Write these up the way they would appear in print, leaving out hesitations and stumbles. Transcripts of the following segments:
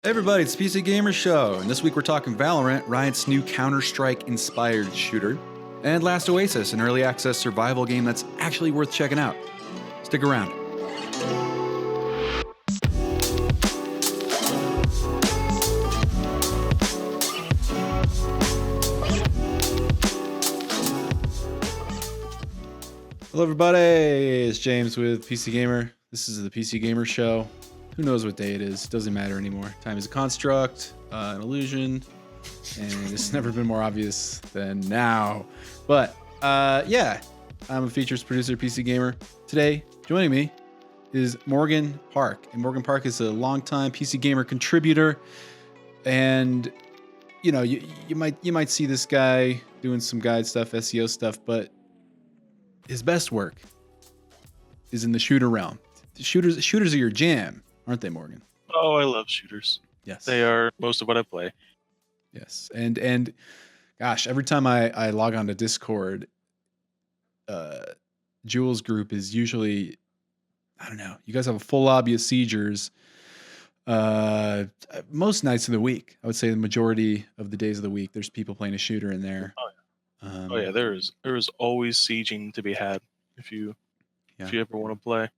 Hey everybody, it's the PC Gamer Show, and this week we're talking Valorant, Riot's new Counter-Strike inspired shooter, and Last Oasis, an early access survival game that's actually worth checking out. Stick around. Hello everybody, it's James with PC Gamer. This is the PC Gamer Show. Who knows what day it is? Doesn't matter anymore. Time is a construct, an illusion, and it's never been more obvious than now. But yeah, I'm a features producer, PC Gamer. Today, joining me is Morgan Park, and Morgan Park is a longtime PC Gamer contributor. And you know, you might see this guy doing some guide stuff, SEO stuff, but his best work is in the shooter realm. Shooters are your jam, aren't they, Morgan? Oh, I love shooters. Yes, they are most of what I play. Yes, and gosh, every time I log on to Discord, Jules group is usually, I don't know, you guys have a full lobby of siegers most nights of the week. I would say the majority of the days of the week there's people playing a shooter in there. Oh yeah, there is always sieging to be had if you ever want to play.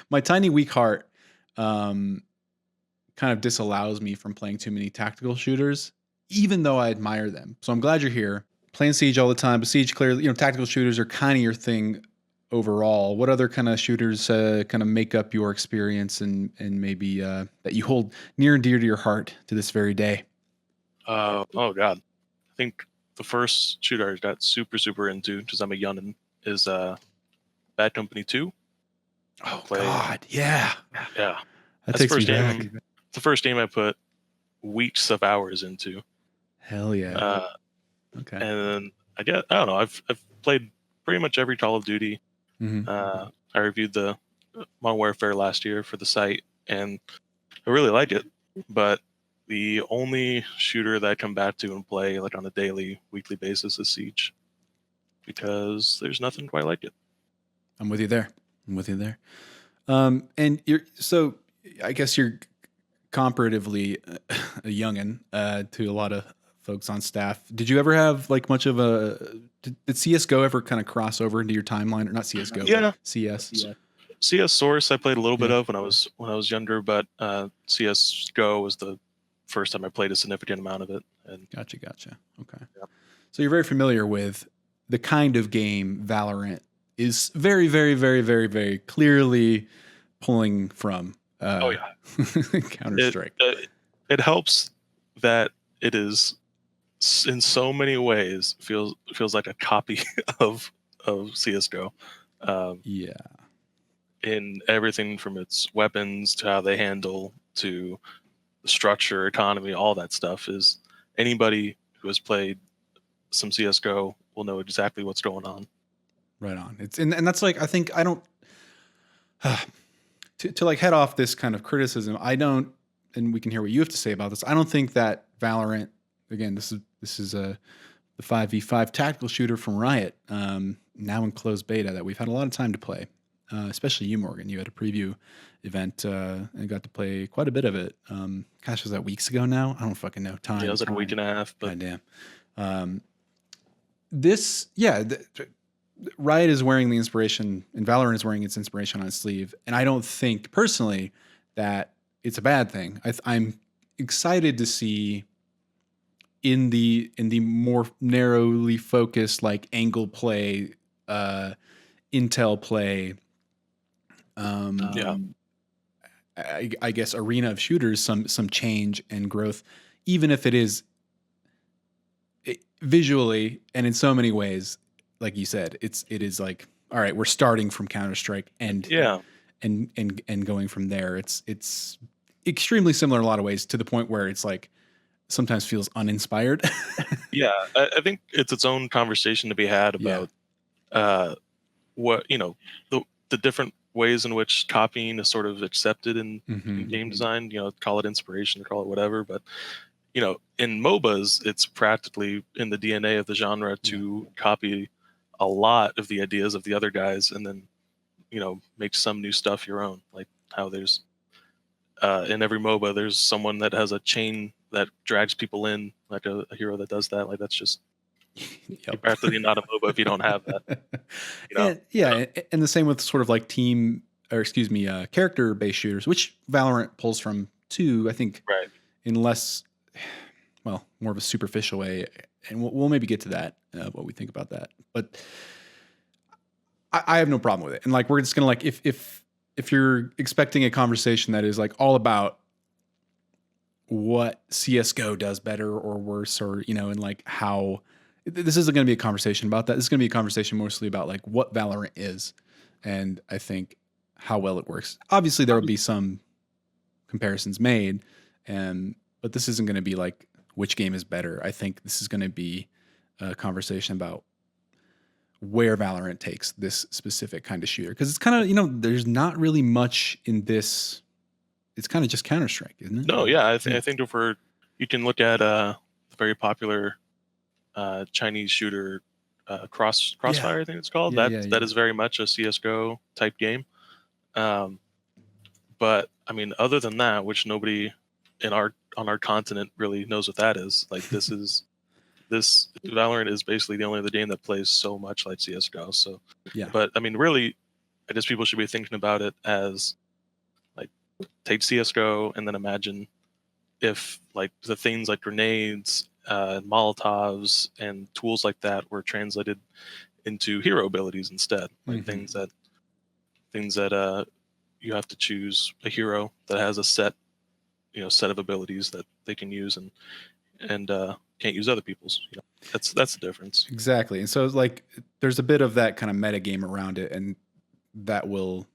My tiny weak heart kind of disallows me from playing too many tactical shooters, even though I admire them. So I'm glad you're here. Playing Siege all the time, but Siege clearly, tactical shooters are kind of your thing overall. What other kind of shooters kind of make up your experience and maybe that you hold near and dear to your heart to this very day? Oh God, I think the first shooter I got super into, because I'm a youngin', is Bad Company 2. Oh God, yeah. That That's takes me back. It's the first game I put weeks of hours into. Hell yeah. Okay. And then I don't know. I've played pretty much every Call of Duty. Mm-hmm. I reviewed the Modern Warfare last year for the site, and I really like it. But the only shooter that I come back to and play like on a daily, weekly basis is Siege, because there's nothing quite like it. I'm with you there. And I guess you're comparatively a youngin to a lot of folks on staff. Did you ever have like much of did CSGO ever kind of cross over into your timeline? Or not CSGO, Yeah. CS? Yeah. CS Source I played a little bit of when I was younger, but CSGO was the first time I played a significant amount of it. And Gotcha. Okay. Yeah. So you're very familiar with the kind of game Valorant is very, very, very, very, very clearly pulling from. Counter-Strike. It helps that it is in so many ways feels like a copy of CS:GO. Yeah. In everything from its weapons to how they handle to the structure, economy, all that stuff. Is anybody who has played some CS:GO will know exactly what's going on. Right on. It's and that's like, I think I don't to like head off this kind of criticism. I don't, and we can hear what you have to say about this. I don't think that Valorant, again, this is the 5v5 tactical shooter from Riot, now in closed beta, that we've had a lot of time to play. Especially you, Morgan. You had a preview event and got to play quite a bit of it. Gosh, was that weeks ago now? I don't fucking know. Time. Yeah, it was like a week and a half. But goddamn. Riot is wearing the inspiration, and Valorant is wearing its inspiration on its sleeve. And I don't think personally that it's a bad thing. I'm excited to see in the more narrowly focused, like angle play, intel play, I guess arena of shooters, some change and growth, even if it is visually and in so many ways. Like you said, it is like, all right, we're starting from Counter-Strike and going from there. It's extremely similar in a lot of ways, to the point where it's like sometimes feels uninspired. Yeah, I think it's its own conversation to be had about what the different ways in which copying is sort of accepted in game design. Call it inspiration or call it whatever, but in MOBAs, it's practically in the DNA of the genre to copy a lot of the ideas of the other guys and then make some new stuff your own. Like how there's in every MOBA, there's someone that has a chain that drags people in, like a hero that does that. Like that's just you're Yep. practically not a MOBA if you don't have that. You know. And yeah, and the same with sort of like team, or excuse me, character-based shooters, which Valorant pulls from too. I think Right. in less, well, more of a superficial way, and we'll maybe get to that, what we think about that. But I have no problem with it, and like we're just gonna like if you're expecting a conversation that is like all about what CS:GO does better or worse, or and like how this isn't going to be a conversation about that. This is going to be a conversation mostly about like what Valorant is, and I think how well it works. Obviously, there will be some comparisons made, and but this isn't going to be like which game is better. I think this is going to be a conversation about where Valorant takes this specific kind of shooter, because it's kind of there's not really much in this. It's kind of just Counter-Strike, isn't it? No, yeah, I think if you can look at the very popular Chinese shooter Crossfire, I think it's called. That is very much a CS:GO type game. But I mean, other than that, which nobody on our continent really knows what that is. Like this Valorant is basically the only other game that plays so much like CS:GO. So Yeah. But I mean, really, I guess people should be thinking about it as like take CS:GO and then imagine if like the things like grenades, Molotovs, and tools like that were translated into hero abilities instead, like things that you have to choose a hero that has a set of abilities that they can use and can't use other people's. That's the difference. Exactly. And so like there's a bit of that kind of meta game around it, and that will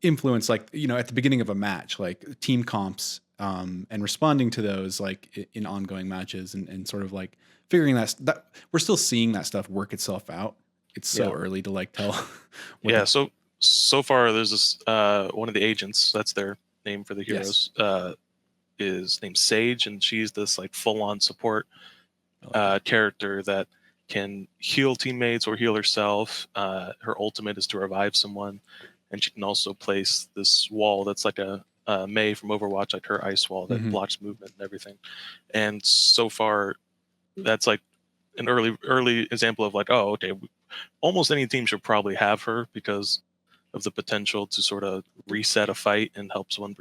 influence like at the beginning of a match, like team comps, and responding to those like in ongoing matches, and sort of like figuring that we're still seeing that stuff work itself out. It's so early to like tell. Yeah. So far there's this one of the agents, that's their name for the heroes, is named Sage, and she's this like full-on support character that can heal teammates or heal herself. Her ultimate is to revive someone, and she can also place this wall that's like a Mei from Overwatch, like her ice wall that blocks movement and everything. And so far, that's like an early example of like, oh, okay, almost any team should probably have her because of the potential to sort of reset a fight and help someone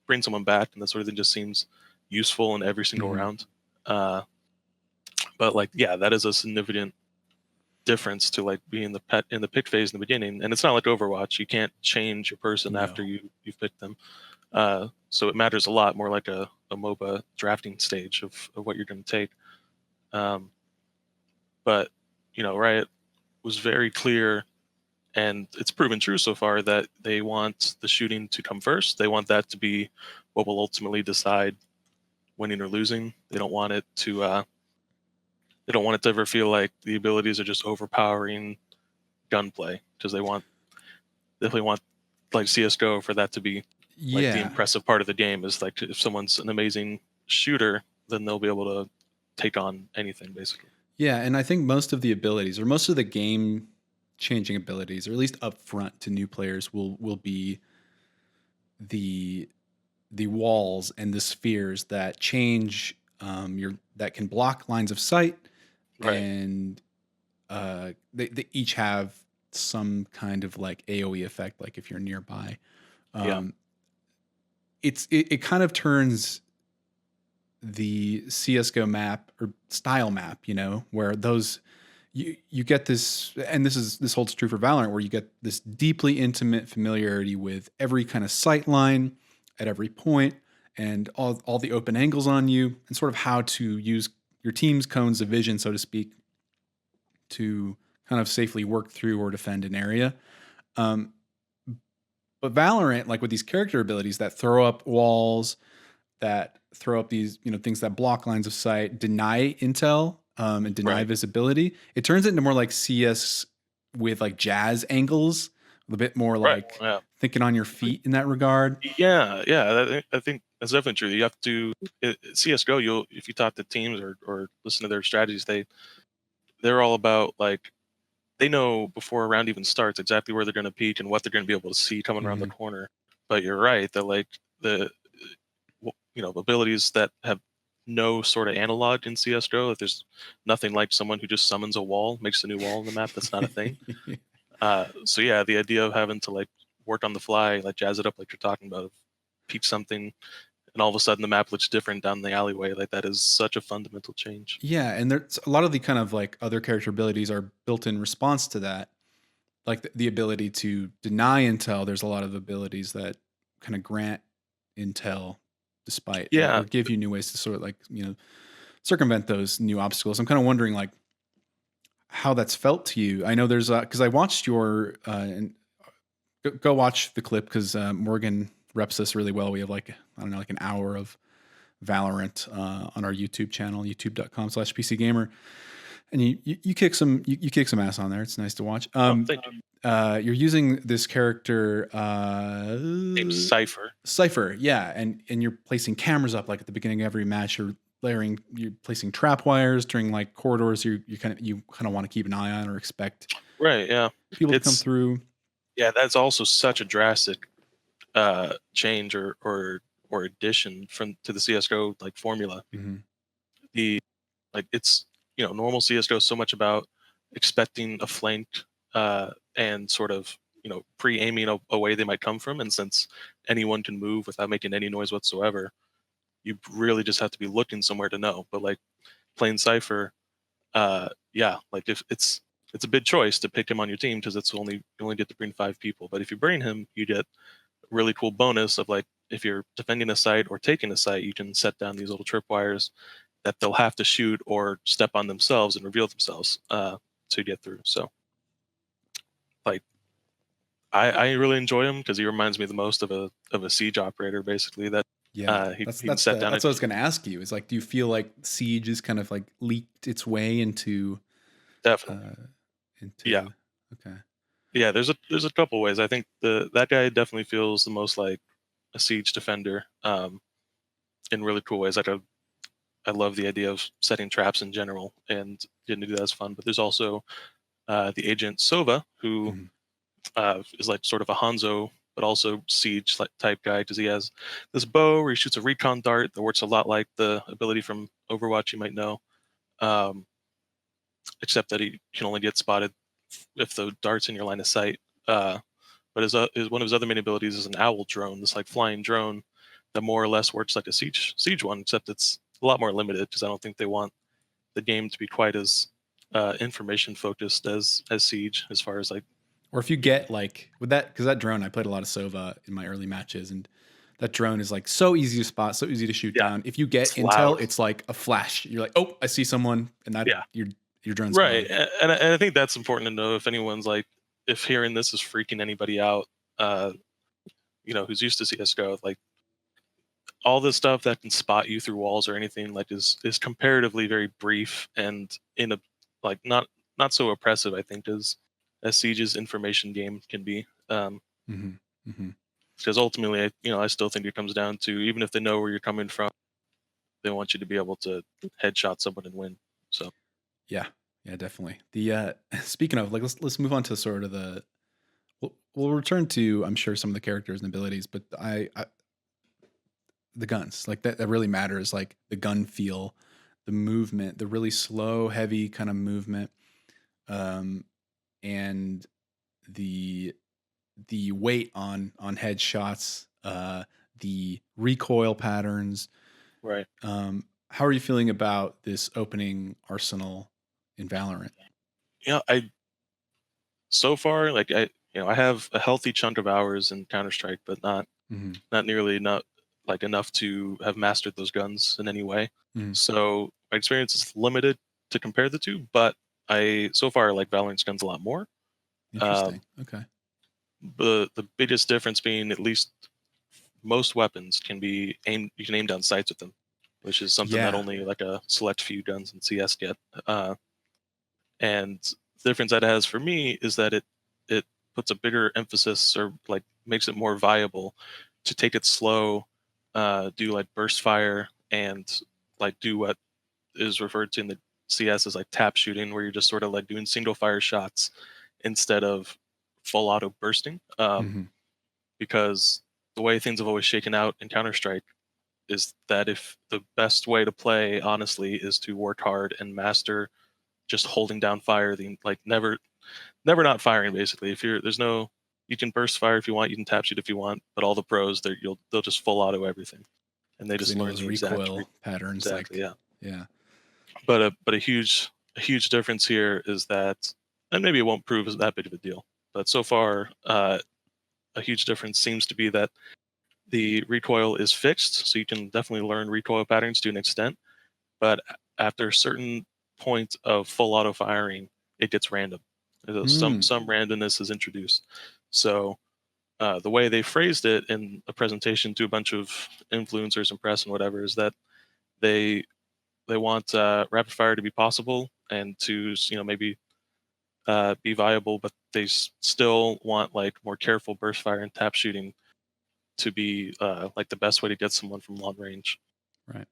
bring someone back, and that sort of thing just seems useful in every single round. But like, yeah, that is a significant difference to like being in the pick phase in the beginning. And it's not like Overwatch; you can't change your person after you've picked them. So it matters a lot more like a MOBA drafting stage of what you're going to take. But Riot was very clear, and it's proven true so far, that they want the shooting to come first. They want that to be what will ultimately decide winning or losing. They don't want it to ever feel like the abilities are just overpowering gunplay, because they definitely want like CS:GO for that to be like the impressive part of the game. Is like if someone's an amazing shooter, then they'll be able to take on anything basically. Yeah, and I think most of the abilities, or most of the game changing abilities, or at least upfront to new players, will be the walls and the spheres that change that can block lines of sight, and they each have some kind of like AoE effect, like if you're nearby. It kind of turns the CS:GO map or style map, where those you get this, and this holds true for Valorant, where you get this deeply intimate familiarity with every kind of sight line at every point, and all the open angles on you, and sort of how to use your team's cones of vision, so to speak, to kind of safely work through or defend an area. But Valorant, like with these character abilities that throw up walls, that throw up these things that block lines of sight, deny intel, and deny visibility, it turns it into more like CS with like jazz angles, a bit more like thinking on your feet in that regard. Yeah. I think that's definitely true. You have to CS:GO. If you talk to teams or listen to their strategies, they're all about like, they know before a round even starts exactly where they're going to peek and what they're going to be able to see coming around the corner. but you're right that like the abilities that have no sort of analog in CS:GO. That there's nothing like someone who just summons a wall, makes a new wall on the map. That's not a thing. So yeah, the idea of having to like work on the fly, like jazz it up, like you're talking about, peach something, and all of a sudden the map looks different down the alleyway. Like that is such a fundamental change. Yeah, and there's a lot of the kind of like other character abilities are built in response to that. Like the ability to deny intel, there's a lot of abilities that kind of grant intel despite Yeah, or give you new ways to sort of like, circumvent those new obstacles. I'm kind of wondering like how that's felt to you. I know there's because I watched your and go watch the clip because Morgan reps this really well. We have like I don't know like an hour of Valorant on our YouTube channel, youtube.com/PCGamer. And you kick you kick some ass on there. It's nice to watch. oh, thank you. You're using this character Named Cypher. Cypher, yeah, and you're placing cameras up like at the beginning of every match. You're placing trap wires during like corridors. You kind of want to keep an eye on or expect Right. Yeah. people to come It's through. yeah. That's also such a drastic change or addition from to the CS:GO like formula. Hmm. The like it's normal CS:GO is so much about expecting a flank and sort of pre-aiming a way they might come from, and since anyone can move without making any noise whatsoever, you really just have to be looking somewhere to know. But like playing Cypher, yeah, like if it's a big choice to pick him on your team because you only get to bring 5 people. But if you bring him, you get a really cool bonus of like if you're defending a site or taking a site, you can set down these little tripwires that they'll have to shoot or step on themselves and reveal themselves to get through. So like I really enjoy him because he reminds me the most of a siege operator basically that Yeah, he can set down. that's what I was going to ask you. Is like, do you feel like Siege is kind of like leaked its way into Definitely. uh, Yeah. okay. Yeah, there's a couple ways. I think that guy definitely feels the most like a siege defender in really cool ways. Like I love the idea of setting traps in general, and getting to do that is fun. But there's also the agent Sova, who Mhm. is like sort of a Hanzo, but also siege type guy because he has this bow where he shoots a recon dart that works a lot like the ability from Overwatch you might know, um, except that he can only get spotted if the dart's in your line of sight. But one of his other main abilities is an owl drone, this like flying drone that more or less works like a siege one, except it's a lot more limited because I don't think they want the game to be quite as information focused as siege as far as like Or if you get like with that, because that drone, I played a lot of Sova in my early matches, and that drone is like so easy to spot, so easy to shoot yeah, down. If you get it's loud. intel, it's like a flash. You're like, oh, I see someone, and that Yeah, your drone's right. gone. And I think that's important to know if anyone's like if hearing this is freaking anybody out, uh, who's used to CS:GO, like all this stuff that can spot you through walls or anything like is comparatively very brief and in a like not so oppressive I think as Siege's information game can be. Hmm. Hmm. Because ultimately I still think it comes down to even if they know where you're coming from, they want you to be able to headshot someone and win. So Yeah, yeah, definitely. The speaking of like, let's move on to sort of we'll return to I'm sure some of the characters and abilities, but the guns like that really matters. Like the gun feel, the movement, the really slow, heavy kind of movement, um, and the weight on headshots, the recoil patterns. right. How are you feeling about this opening arsenal in Valorant? I so far like I have a healthy chunk of hours in Counter Strike, but Hmm. not nearly not like enough to have mastered those guns in any way. Hmm. So my experience is limited to compare the two, but I so far like Valorant's guns a lot more. Um, Interesting. Okay. the biggest difference being at least most weapons can be aimed. You can aim down sights with them, which is something that Yeah. only like a select few guns in CS get. And the difference that it has for me is that it puts a bigger emphasis or like makes it more viable to take it slow, do like burst fire, and like do what is referred to in the CS as like tap shooting, where you're just sort of like doing single fire shots instead of full auto bursting. Hmm. Because the way things have always shaken out in Counter-Strike is that if the best way to play, honestly, is to work hard and master just holding down fire, like never not firing. Basically, if there's no, you can burst fire if you want, you can tap shoot if you want, but all the pros, they'll just full auto everything, and they Because they just know learn those the exact recoil patterns. exactly, Like, yeah. yeah. But a huge difference here is that, and maybe it won't prove as that big of a deal, but so far, a huge difference seems to be that the recoil is fixed, so you can definitely learn recoil patterns to an extent. But after a certain point of full auto firing, it gets random. Some randomness is introduced. So the way they phrased it in a presentation to a bunch of influencers and press and whatever is that they they want rapid fire to be possible and to maybe be viable, but they still want like more careful burst fire and tap shooting to be like the best way to get someone from long range. Right.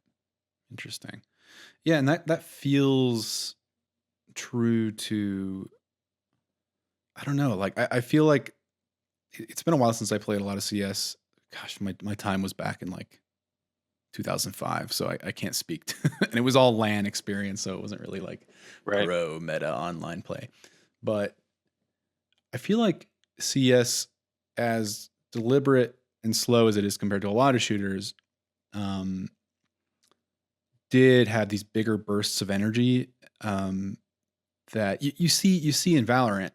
Interesting. Yeah, and that feels true to, I don't know, like I feel like it's been a while since I played a lot of CS. Gosh, my time was back in like 2005, so I can't speak to, and it was all LAN experience, so it wasn't really like Right. pro meta online play. But I feel like CS, as deliberate and slow as it is compared to a lot of shooters, did have these bigger bursts of energy that you see in Valorant.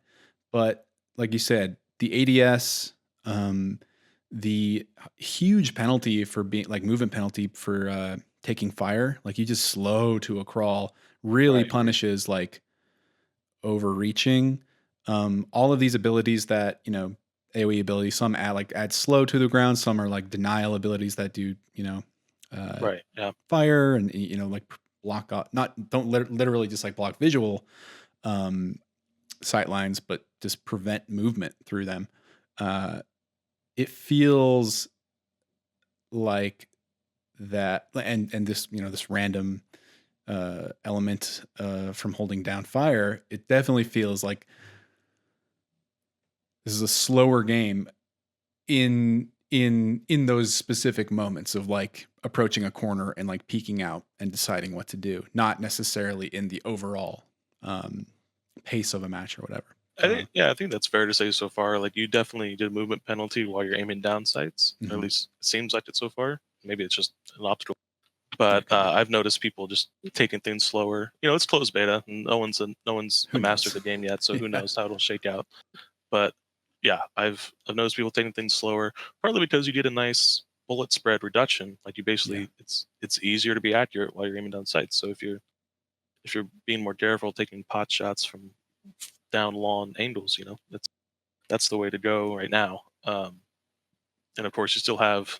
But like you said, the ADS, the huge penalty for being like movement penalty for taking fire, like you just slow to a crawl, really Right. punishes like overreaching. All of these abilities that, AoE abilities, some add slow to the ground, some are like denial abilities that do, Right. Yeah. fire and, like block off, don't literally just like block visual sight lines, but just prevent movement through them. It feels like that, and this, this random element from holding down fire, it definitely feels like this is a slower game in those specific moments of like approaching a corner and like peeking out and deciding what to do, not necessarily in the overall pace of a match or whatever. I think that's fair to say so far. Like you definitely did a movement penalty while you're aiming down sights. Or at least it seems like it so far. Maybe it's just an optical. But I've noticed people just taking things slower. It's closed beta, and no one's a master of the game yet, so who knows how it'll shake out. But yeah, I've noticed people taking things slower, partly because you get a nice bullet spread reduction. Like you basically, it's easier to be accurate while you're aiming down sights. So if you're being more careful, taking pot shots from down long angles, that's the way to go right now. And of course, you still have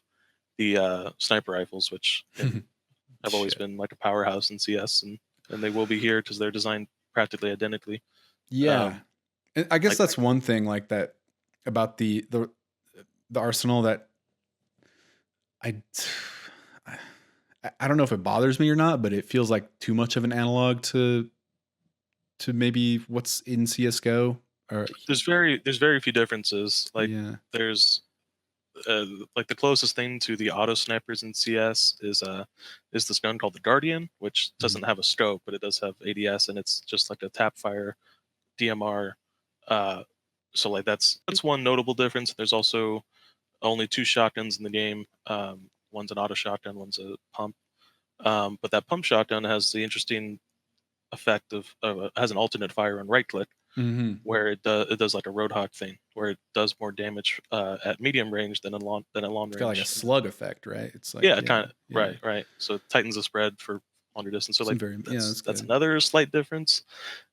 the sniper rifles, which have always been like a powerhouse in CS, and they will be here because they're designed practically identically. Yeah, and I guess that's one thing like that about the arsenal that I don't know if it bothers me or not, but it feels like too much of an analog to maybe what's in CS:GO. Or there's very few differences. Like there's like the closest thing to the auto snipers in CS is this gun called the Guardian, which doesn't have a scope, but it does have ADS, and it's just like a tap fire DMR. So like that's one notable difference. There's also only two shotguns in the game. One's an auto shotgun, one's a pump. But that pump shotgun has the interesting effect of has an alternate fire on right click, where it does like a Roadhog thing, where it does more damage at medium range than at long range. It's got like a slug effect, right? It's like kind of right. So it tightens the spread for longer distance. So like that's another slight difference.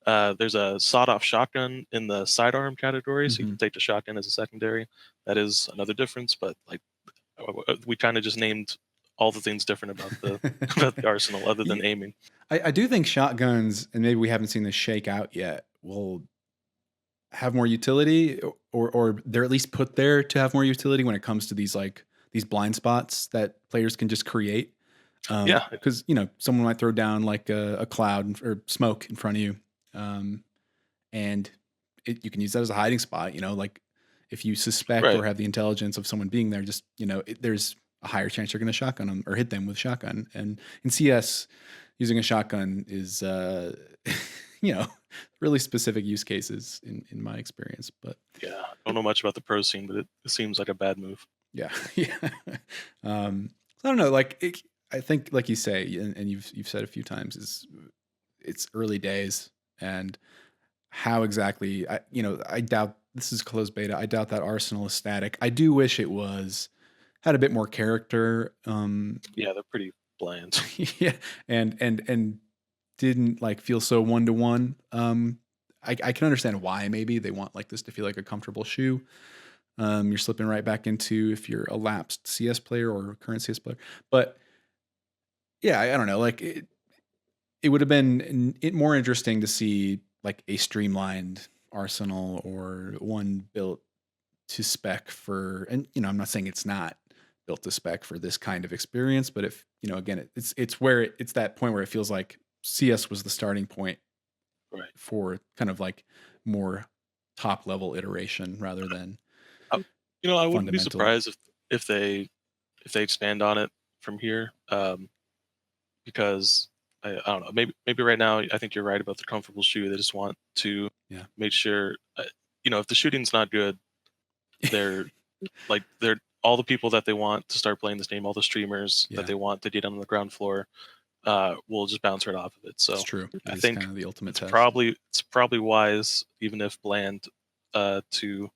There's a sawed-off shotgun in the sidearm category, so you can take the shotgun as a secondary. That is another difference, but like we kind of just named all the things different about the arsenal, other than aiming. I do think shotguns, and maybe we haven't seen this shake out yet, will have more utility, or they're at least put there to have more utility when it comes to these blind spots that players can just create. Because someone might throw down like a cloud or smoke in front of you, and you can use that as a hiding spot. Like if you suspect or have the intelligence of someone being there, just there's a higher chance you're going to shotgun them or hit them with shotgun. And in CS, using a shotgun is really specific use cases in my experience. But yeah, I don't know much about the pro scene, but it seems like a bad move. Yeah, yeah. I don't know. Like, I think, like you say, and you've said a few times, is it's early days, and how exactly? I doubt this is closed beta. I doubt that Arsenal is static. I do wish it had a bit more character. Yeah, they're pretty bland. Yeah, and didn't like feel so 1-to-1. I can understand why maybe they want like this to feel like a comfortable shoe. You're slipping right back into if you're a lapsed CS player or current CS player. But yeah, I don't know. Like it would have been more interesting to see like a streamlined Arsenal or one built to spec for. And I'm not saying it's not built to spec for this kind of experience, but if again, it's where it's that point where it feels like CS was the starting point for kind of like more top level iteration rather than. I wouldn't be surprised if they expand on it from here, because I don't know. Maybe right now I think you're right about the comfortable shoe. They just want to make sure, if the shooting's not good, they're all the people that they want to start playing this game, all the streamers that they want to get on the ground floor, will just bounce right off of it. So it's true. I think kind of the ultimate test. It's probably wise, even if bland, to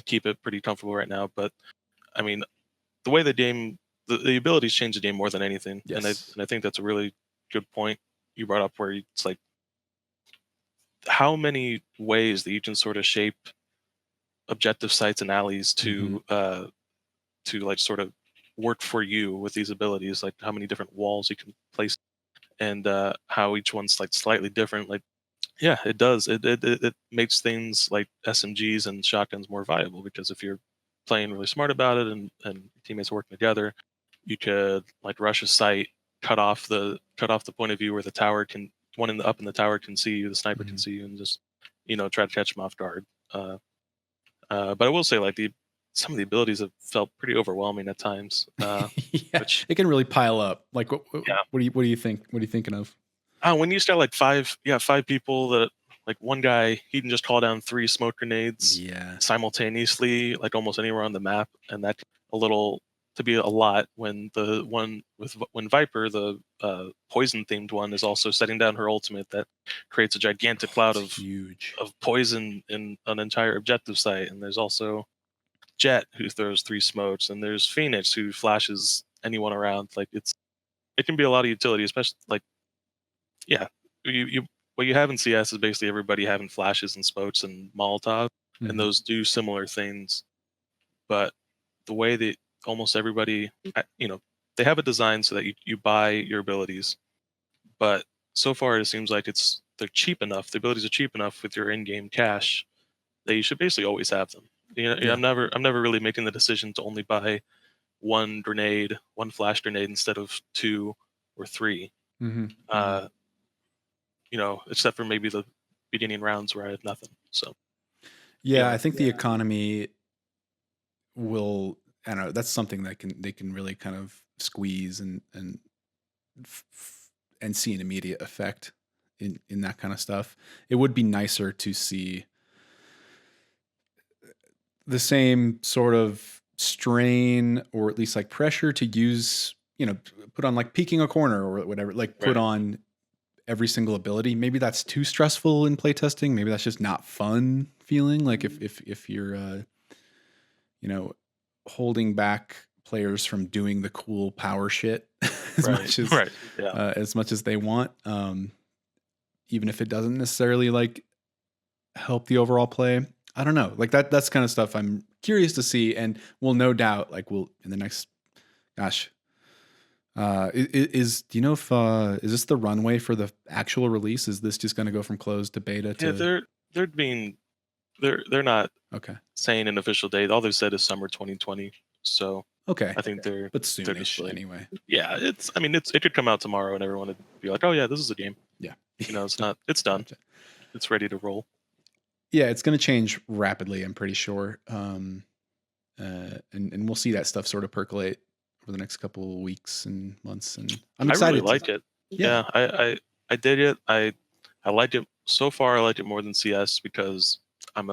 keep it pretty comfortable right now. But I mean, the way the game, the abilities change the game more than anything. Yes. And I think that's a really good point you brought up, where it's like how many ways that you can sort of shape objective sites and alleys to like sort of work for you with these abilities, like how many different walls you can place, and how each one's like slightly different. Like, yeah, it does. It makes things like SMGs and shotguns more viable, because if you're playing really smart about it and teammates are working together, you could like rush a site, cut off the point of view where the tower can up in the tower can see you, the sniper can see you, and just try to catch them off guard. But I will say, like, some of the abilities have felt pretty overwhelming at times. It can really pile up. Like, what do you think? What are you thinking of? When you start like five people, that like one guy, he can just call down 3 smoke grenades simultaneously, like almost anywhere on the map, and that to be a lot when when Viper, the poison themed one, is also setting down her ultimate that creates a gigantic cloud of poison in an entire objective site. And there's also Jet, who throws 3 smokes, and there's Phoenix, who flashes anyone around. Like, it can be a lot of utility, especially like what you have in CS is basically everybody having flashes and smokes and Molotov, and those do similar things. But the way that almost everybody, they have a design so that you buy your abilities, but so far it seems like they're cheap enough. The abilities are cheap enough with your in-game cash that you should basically always have them. I'm never really making the decision to only buy one flash grenade instead of 2 or 3. Except for maybe the beginning rounds where I had nothing. So I think the economy will. I don't know. That's something that they can really kind of squeeze and see an immediate effect in that kind of stuff. It would be nicer to see the same sort of strain, or at least like pressure to use, put on like peeking a corner or whatever, like put on every single ability. Maybe that's too stressful in playtesting. Maybe that's just not fun feeling. Like if you're, holding back players from doing the cool power shit as much as they want, even if it doesn't necessarily like help the overall play. I don't know. Like that's kind of stuff I'm curious to see, and we'll no doubt in the next, gosh. Do you know if is this the runway for the actual release? Is this just going to go from closed to beta to? They're not saying an official date. All they've said is summer 2020. So I think but soonish anyway. Yeah, it could come out tomorrow and everyone would be like, oh yeah, this is a game. Yeah, it's not. It's done. It's ready to roll. Yeah, it's going to change rapidly, I'm pretty sure. And we'll see that stuff sort of percolate over the next couple of weeks and months. And I'm I really excited to. like it. Yeah. Yeah, I did it. I liked it so far. I liked it more than CS because I'm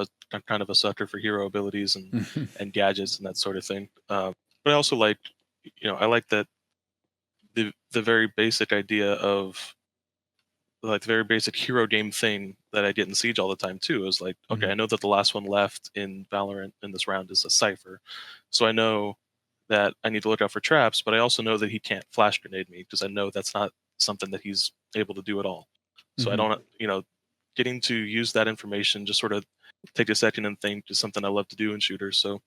kind of a sucker for hero abilities and gadgets and that sort of thing. But I also like, I like that the very basic idea of like the very basic hero game thing that I get in Siege all the time too is like, okay, I know that the last one left in Valorant in this round is a Cypher, so I know that I need to look out for traps, but I also know that he can't flash grenade me because I know that's not something that he's able to do at all. So I Mhm. don't, getting to use that information, just sort of take a second and think is something I love to do in shooters. So,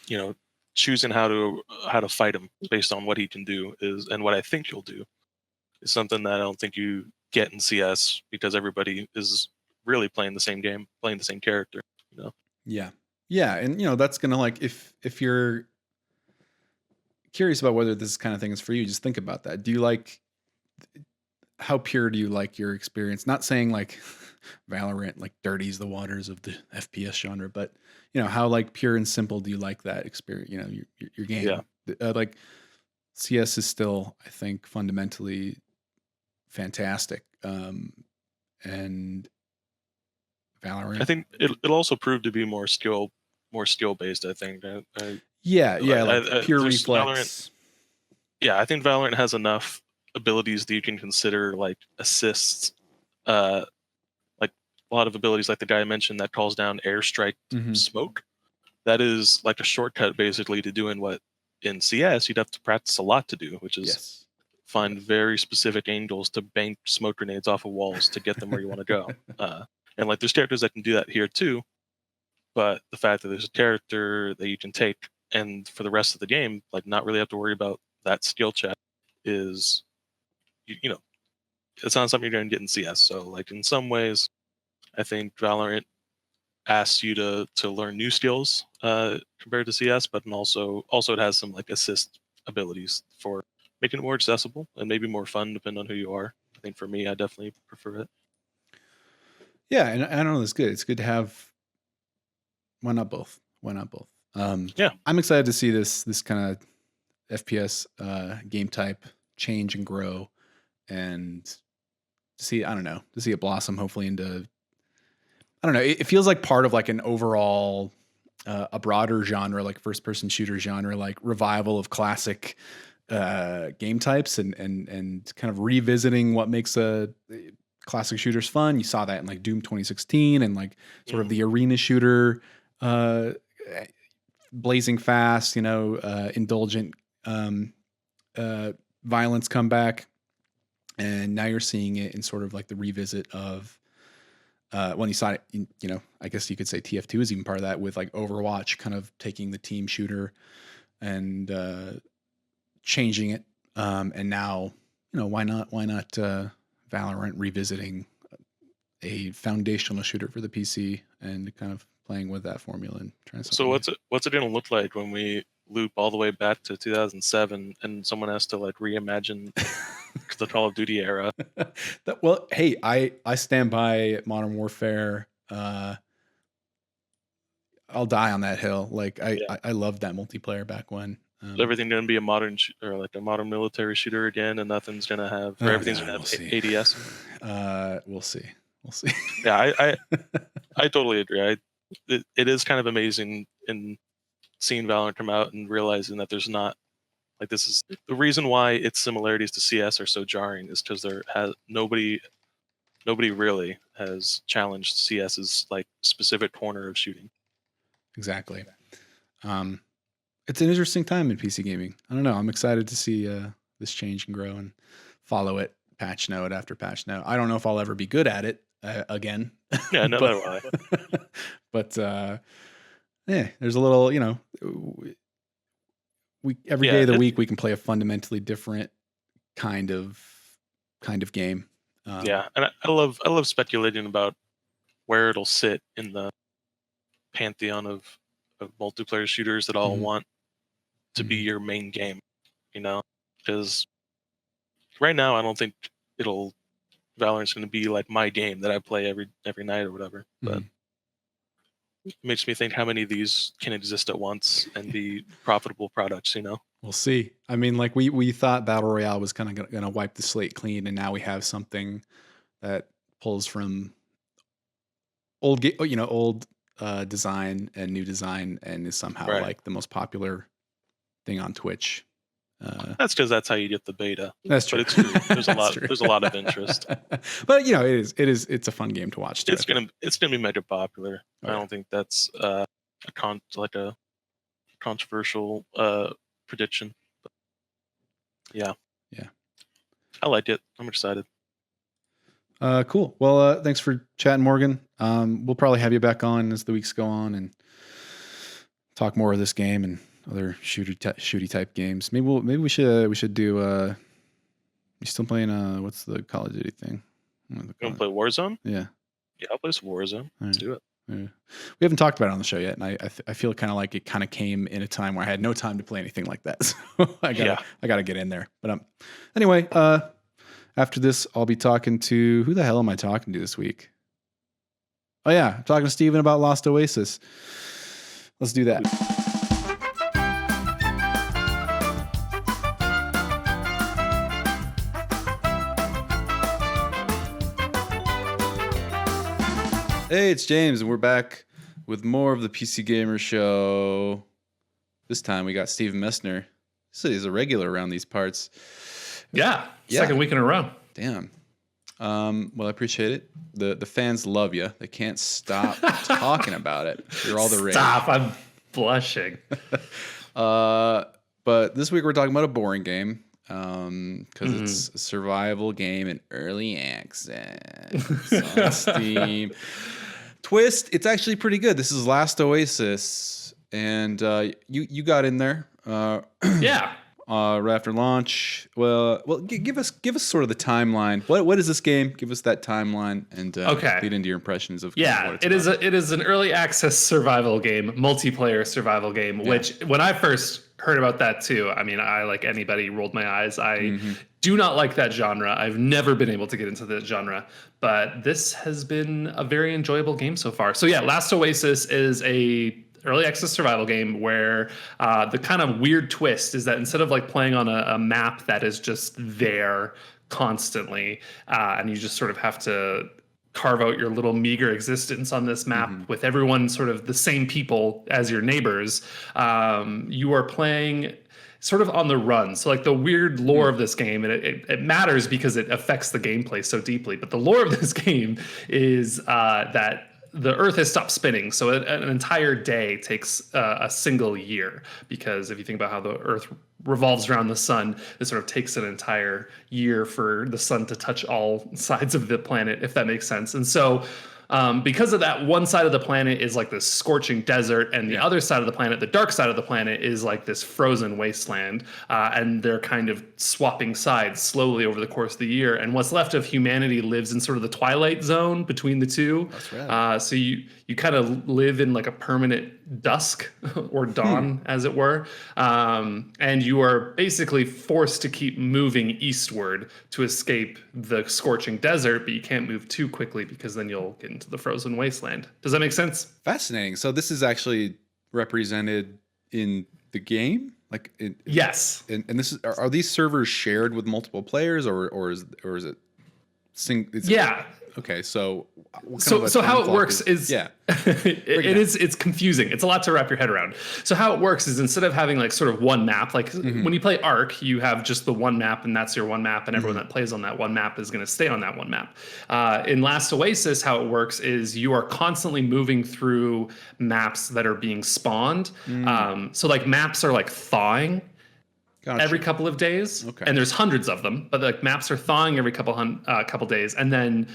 you know, choosing how to fight him based on what he can do is and what I think he'll do is something that I don't think you get in CS because everybody is really playing the same game, playing the same character. You know. Yeah. Yeah. And, that's going to like, if you're curious about whether this kind of thing is for you, just think about that. Do you like, how pure do you like your experience? Not saying like Valorant like dirties the waters of the FPS genre, but how like pure and simple do you like that experience? Your Yeah. game. Like CS is still, I think, fundamentally fantastic. And I Valorant. think it'll also prove to be more skill based. I think. Yeah, yeah, like pure There's Valorant. reflex. Yeah, I think Valorant has enough abilities that you can consider like assists. Uh, like a lot of abilities, like the guy I mentioned that calls down airstrike Hmm. smoke. That is like a shortcut basically to doing what in CS you'd have to practice a lot to do, which is Yes. find very specific angles to bank smoke grenades off of walls to get them where you want to go. And like there's characters that can do that here too, but the fact that there's a character that you can take and for the rest of the game, like not really have to worry about that skill check is, you know, it's not something you're going to get in CS. So like in some ways, I think Valorant asks you to learn new skills compared to CS, but also it has some like assist abilities for making it more accessible and maybe more fun depending on who you are. I think for me, I definitely prefer it. Yeah, and I don't know. It's good. It's good to have. Why not both? Why not both? Yeah, I'm excited to see this kind of FPS game type change and grow, and to see I don't know to see it blossom hopefully into I don't know. It feels like part of like an overall a broader genre, like first person shooter genre, like revival of classic game types and kind of revisiting what makes a classic shooters fun. You saw that in like Doom 2016 and like sort of mhm. the arena shooter uh, blazing fast, indulgent um, uh, violence comeback. And now you're seeing it in sort of like the revisit of when you saw it, I guess you could say TF2 is even part of that with like Overwatch kind of taking the team shooter and changing it. And now, why not Valorant revisiting a foundational shooter for the PC and kind of playing with that formula and trying So something new. what's it going to look like when we loop all the way back to 2007 and someone has to like reimagine the Call of Duty era? Well, hey, I stand by Modern Warfare. I'll die on that hill. Like Yeah, I loved that multiplayer back when. is everything going to be a modern or like a modern military shooter again, and nothing's going to have or Oh everything's going God, to we'll have see. ADS? We'll see. We'll see. Yeah, I totally agree. It is kind of amazing in seeing Valorant come out and realizing that there's not like this is the reason why its similarities to CS are so jarring is because there has nobody really has challenged CS's like specific corner of shooting. Exactly. Um, it's an interesting time in PC gaming. I don't know. I'm excited to see this change and grow and follow it patch note after patch note. I don't know if I'll ever be good at it again, Yeah, but neither will I. but yeah, there's a little, we every day Yeah, of the it week we can play a fundamentally different kind of game. yeah, and I love speculating about where it'll sit in the pantheon of multiplayer shooters that all Mhm, want to be mhm. your main game. You know, because right now I don't think it'll. Valorant's going to be like my game that I play every night or whatever. But it makes me think how many of these can exist at once and be profitable products, you know? We'll see. I mean, like we thought Battle Royale was kind of going to wipe the slate clean, and now we have something that pulls from old design and new design, and is somehow like the most popular thing on Twitch. That's because that's how you get the beta. That's true. But it's true. There's a lot. There's a lot of interest. But it's a fun game to watch too. It's gonna be mega popular. I don't think that's a controversial prediction. But yeah. I like it. I'm excited. Cool. Well, thanks for chatting, Morgan. We'll probably have you back on as the weeks go on and talk more of this game and other shooty type games. Maybe we should do. You still playing? What's the Call of Duty thing? You want to play Warzone? Yeah. Yeah, I'll play some Warzone. Let's do it. Yeah. We haven't talked about it on the show yet, and I feel kind of like it kind of came in a time where I had no time to play anything like that. So I gotta get in there. But anyway, after this, I'll be talking to who the hell am I talking to this week? Oh yeah, I'm talking to Steven about Last Oasis. Let's do that. Hey, it's James, and we're back with more of the PC Gamer Show. This time we got Steven Messner. He's a regular around these parts. Yeah, second week in a row. Damn. Well, I appreciate it. The fans love you. They can't stop talking about it. You're all the rage. Stop! I'm blushing. But this week we're talking about a boring game. Because it's a survival game in early access on Steam. Twist, it's actually pretty good. This is Last Oasis, and you got in there. Yeah. Right after launch. Well, give us sort of the timeline. What is this game? Give us that timeline and lead into your impressions of what it's about. It is an early access survival game, multiplayer survival game. Which when I first heard about that too, I mean, I like anybody rolled my eyes. I do not like that genre. I've never been able to get into that genre, but this has been a very enjoyable game so far. So yeah, Last Oasis is a early access survival game where the kind of weird twist is that instead of like playing on a map that is just there constantly, and you just sort of have to carve out your little meager existence on this map with everyone sort of the same people as your neighbors, you are playing sort of on the run. So like the weird lore of this game, and it matters because it affects the gameplay so deeply, but the lore of this game is that the Earth has stopped spinning, so an entire day takes a single year, because if you think about how the Earth revolves around the sun, it sort of takes an entire year for the sun to touch all sides of the planet, if that makes sense. And so because of that, one side of the planet is like this scorching desert, and the other side of the planet, the dark side of the planet, is like this frozen wasteland. And they're kind of swapping sides slowly over the course of the year. And what's left of humanity lives in sort of the twilight zone between the two. That's right. So you kind of live in like a permanent dusk or dawn, as it were. And you are basically forced to keep moving eastward to escape the scorching desert, but you can't move too quickly because then you'll get into the frozen wasteland. Does that make sense? Fascinating. So this is actually represented in the game? Like yes. And this are these servers shared with multiple players, or is it yeah. Okay, so how it works is it's confusing. It's a lot to wrap your head around. So how it works is, instead of having like sort of one map, like when you play Ark, you have just the one map, and that's your one map, and everyone that plays on that one map is going to stay on that one map. In Last Oasis, how it works is you are constantly moving through maps that are being spawned. So like maps are like thawing. Gotcha. Every couple of days, and there's hundreds of them, but like maps are thawing every couple days, and then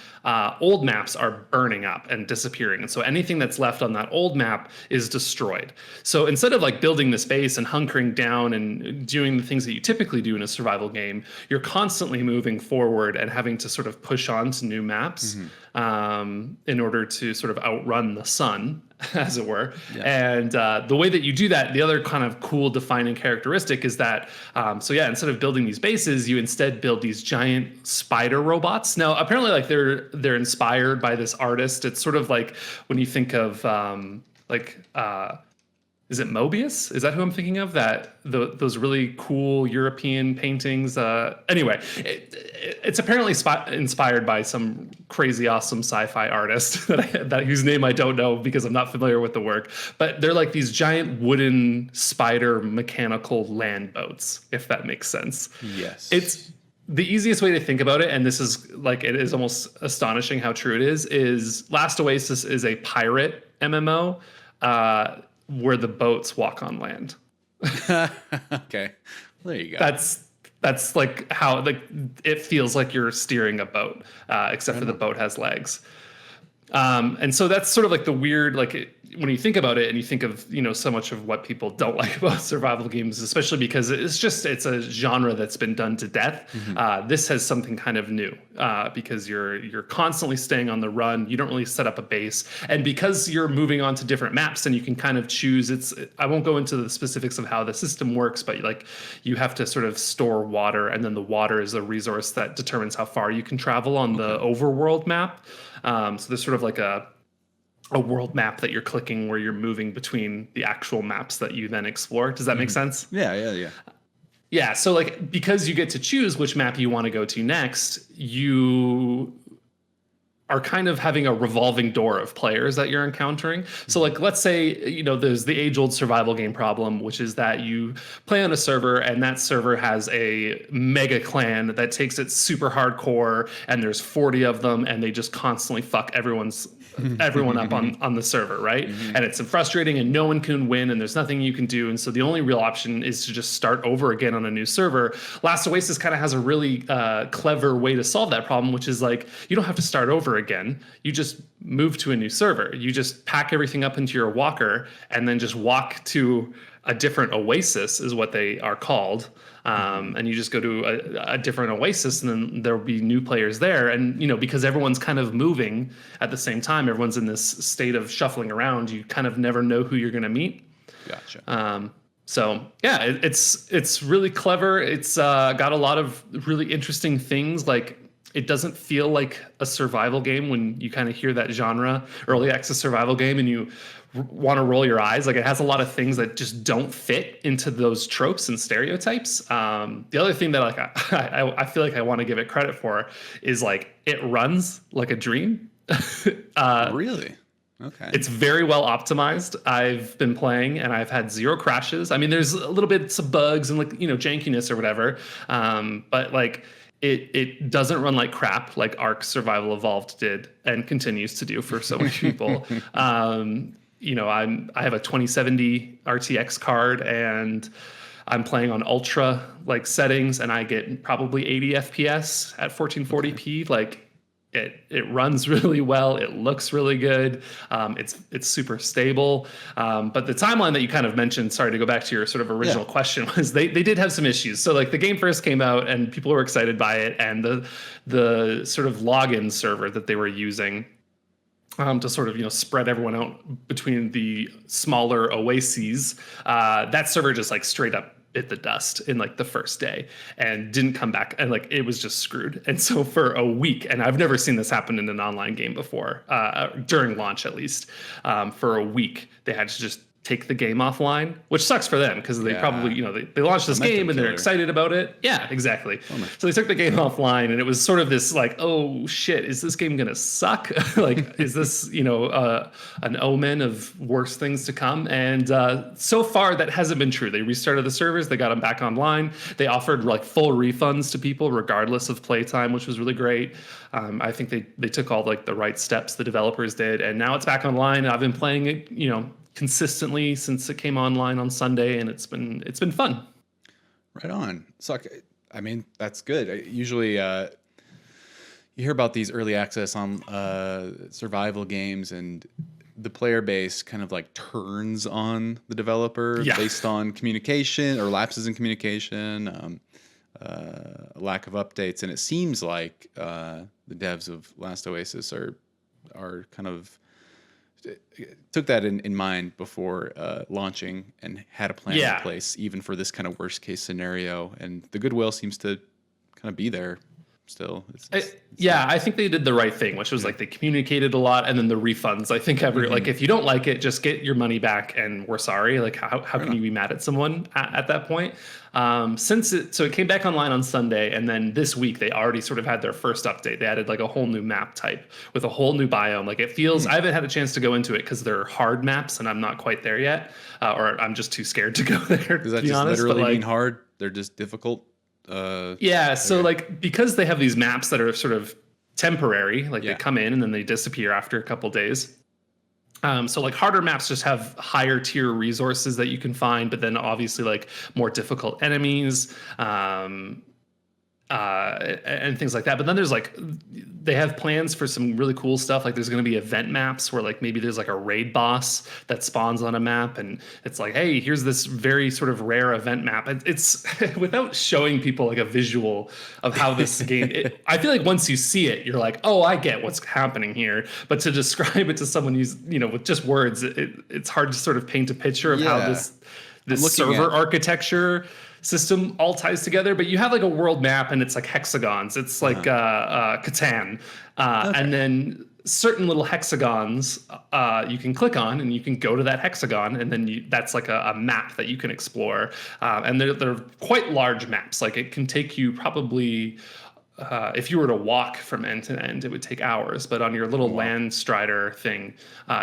old maps are burning up and disappearing, and so anything that's left on that old map is destroyed. So instead of like building this base and hunkering down and doing the things that you typically do in a survival game, you're constantly moving forward and having to sort of push on to new maps in order to sort of outrun the sun. as it were. And the way that you do that, the other kind of cool defining characteristic is that, instead of building these bases, you instead build these giant spider robots. Now, apparently, like they're inspired by this artist. It's sort of like when you think of is it Mobius? Is that who I'm thinking of? Those really cool European paintings. Anyway, it's apparently inspired by some crazy awesome sci-fi artist whose name I don't know because I'm not familiar with the work. But they're like these giant wooden spider mechanical land boats, if that makes sense. Yes. It's the easiest way to think about it, and this is like, it is almost astonishing how true it is Last Oasis is a pirate MMO. Where the boats walk on land. Okay, there you go. That's like how it feels like you're steering a boat, except for the boat has legs. And so that's sort of like the weird, when you think about it and you think of, so much of what people don't like about survival games, especially because it's a genre that's been done to death. This has something kind of new, because you're constantly staying on the run. You don't really set up a base. And because you're moving on to different maps and you can kind of choose, I won't go into the specifics of how the system works, but you have to sort of store water, and then the water is a resource that determines how far you can travel on the overworld map. So there's sort of like a world map that you're clicking where you're moving between the actual maps that you then explore. Does that make sense? Yeah. Yeah. So because you get to choose which map you want to go to next, you are kind of having a revolving door of players that you're encountering. So let's say, there's the age-old survival game problem, which is that you play on a server and that server has a mega clan that takes it super hardcore, and there's 40 of them and they just constantly fuck everyone up on the server, right? And it's frustrating and no one can win and there's nothing you can do. And so the only real option is to just start over again on a new server. Last Oasis kind of has a really clever way to solve that problem, which is you don't have to start over again. You just move to a new server. You just pack everything up into your walker and then just walk to a different oasis, is what they are called. And you just go to a different oasis, and then there'll be new players there. And, because everyone's kind of moving at the same time, everyone's in this state of shuffling around, you kind of never know who you're going to meet. Gotcha. It's really clever. It's got a lot of really interesting things. It doesn't feel like a survival game when you kind of hear that genre, early access survival game, and you want to roll your eyes. It has a lot of things that just don't fit into those tropes and stereotypes. The other thing that I feel like I want to give it credit for is it runs like a dream. Really? Okay. It's very well optimized. I've been playing and I've had 0 crashes. I mean, there's a little bit of bugs and jankiness or whatever. But it doesn't run like crap like Ark Survival Evolved did and continues to do for so many people. I have a 2070 RTX card and I'm playing on ultra settings and I get probably 80 FPS at 1440p. It runs really well. It looks really good. It's super stable. But the timeline that you kind of mentioned, sorry to go back to your sort of original question, was they did have some issues. So the game first came out and people were excited by it, and the sort of login server that they were using to sort of spread everyone out between the smaller oases, that server just straight up bit the dust in the first day and didn't come back, and it was just screwed. And so for a week, and I've never seen this happen in an online game before, during launch at least, for a week they had to just take the game offline, which sucks for them because they probably, they launched this game and they're excited about it. Yeah, exactly. So they took the game offline, and it was sort of this oh shit, is this game going to suck? Is this, an omen of worse things to come? And so far that hasn't been true. They restarted the servers, they got them back online. They offered full refunds to people regardless of playtime, which was really great. I think they took all the right steps, the developers did, and now it's back online. I've been playing it, consistently since it came online on Sunday, and it's been fun. Right on. So, I mean, that's good. Usually, you hear about these early access on survival games, and the player base kind of turns on the developer based on communication or lapses in communication, lack of updates, and it seems like the devs of Last Oasis are kind of took that in mind before launching and had a plan in place, even for this kind of worst case scenario. And the goodwill seems to kind of be there still. I think they did the right thing, which was like they communicated a lot, and then the refunds. I think like if you don't like it, just get your money back, and we're sorry. Like how can you be mad at someone at that point? So it came back online on Sunday, and then this week they already sort of had their first update. They added like a whole new map type with a whole new biome. Like it feels, I haven't had a chance to go into it because they're hard maps, and I'm not quite there yet, or I'm just too scared to go there. Does that just literally mean hard? They're just difficult. So like because they have these maps that are sort of temporary, like they come in and then they disappear after a couple days. So like harder maps just have higher tier resources that you can find, but then obviously like more difficult enemies, and things like that. But then there's like, they have plans for some really cool stuff. Like there's going to be event maps where like maybe there's like a raid boss that spawns on a map, and it's like, hey, here's this very sort of rare event map. It's without showing people like a visual of how this game, I feel like once you see it, you're like, oh, I get what's happening here. But to describe it to someone who's, with just words, it's hard to sort of paint a picture of how this server architecture system all ties together. But you have like a world map, and it's like hexagons. It's like Catan, and then certain little hexagons you can click on, and you can go to that hexagon, and then that's like a map that you can explore. And they're quite large maps. Like it can take you probably, if you were to walk from end to end, it would take hours. But on your little land strider thing,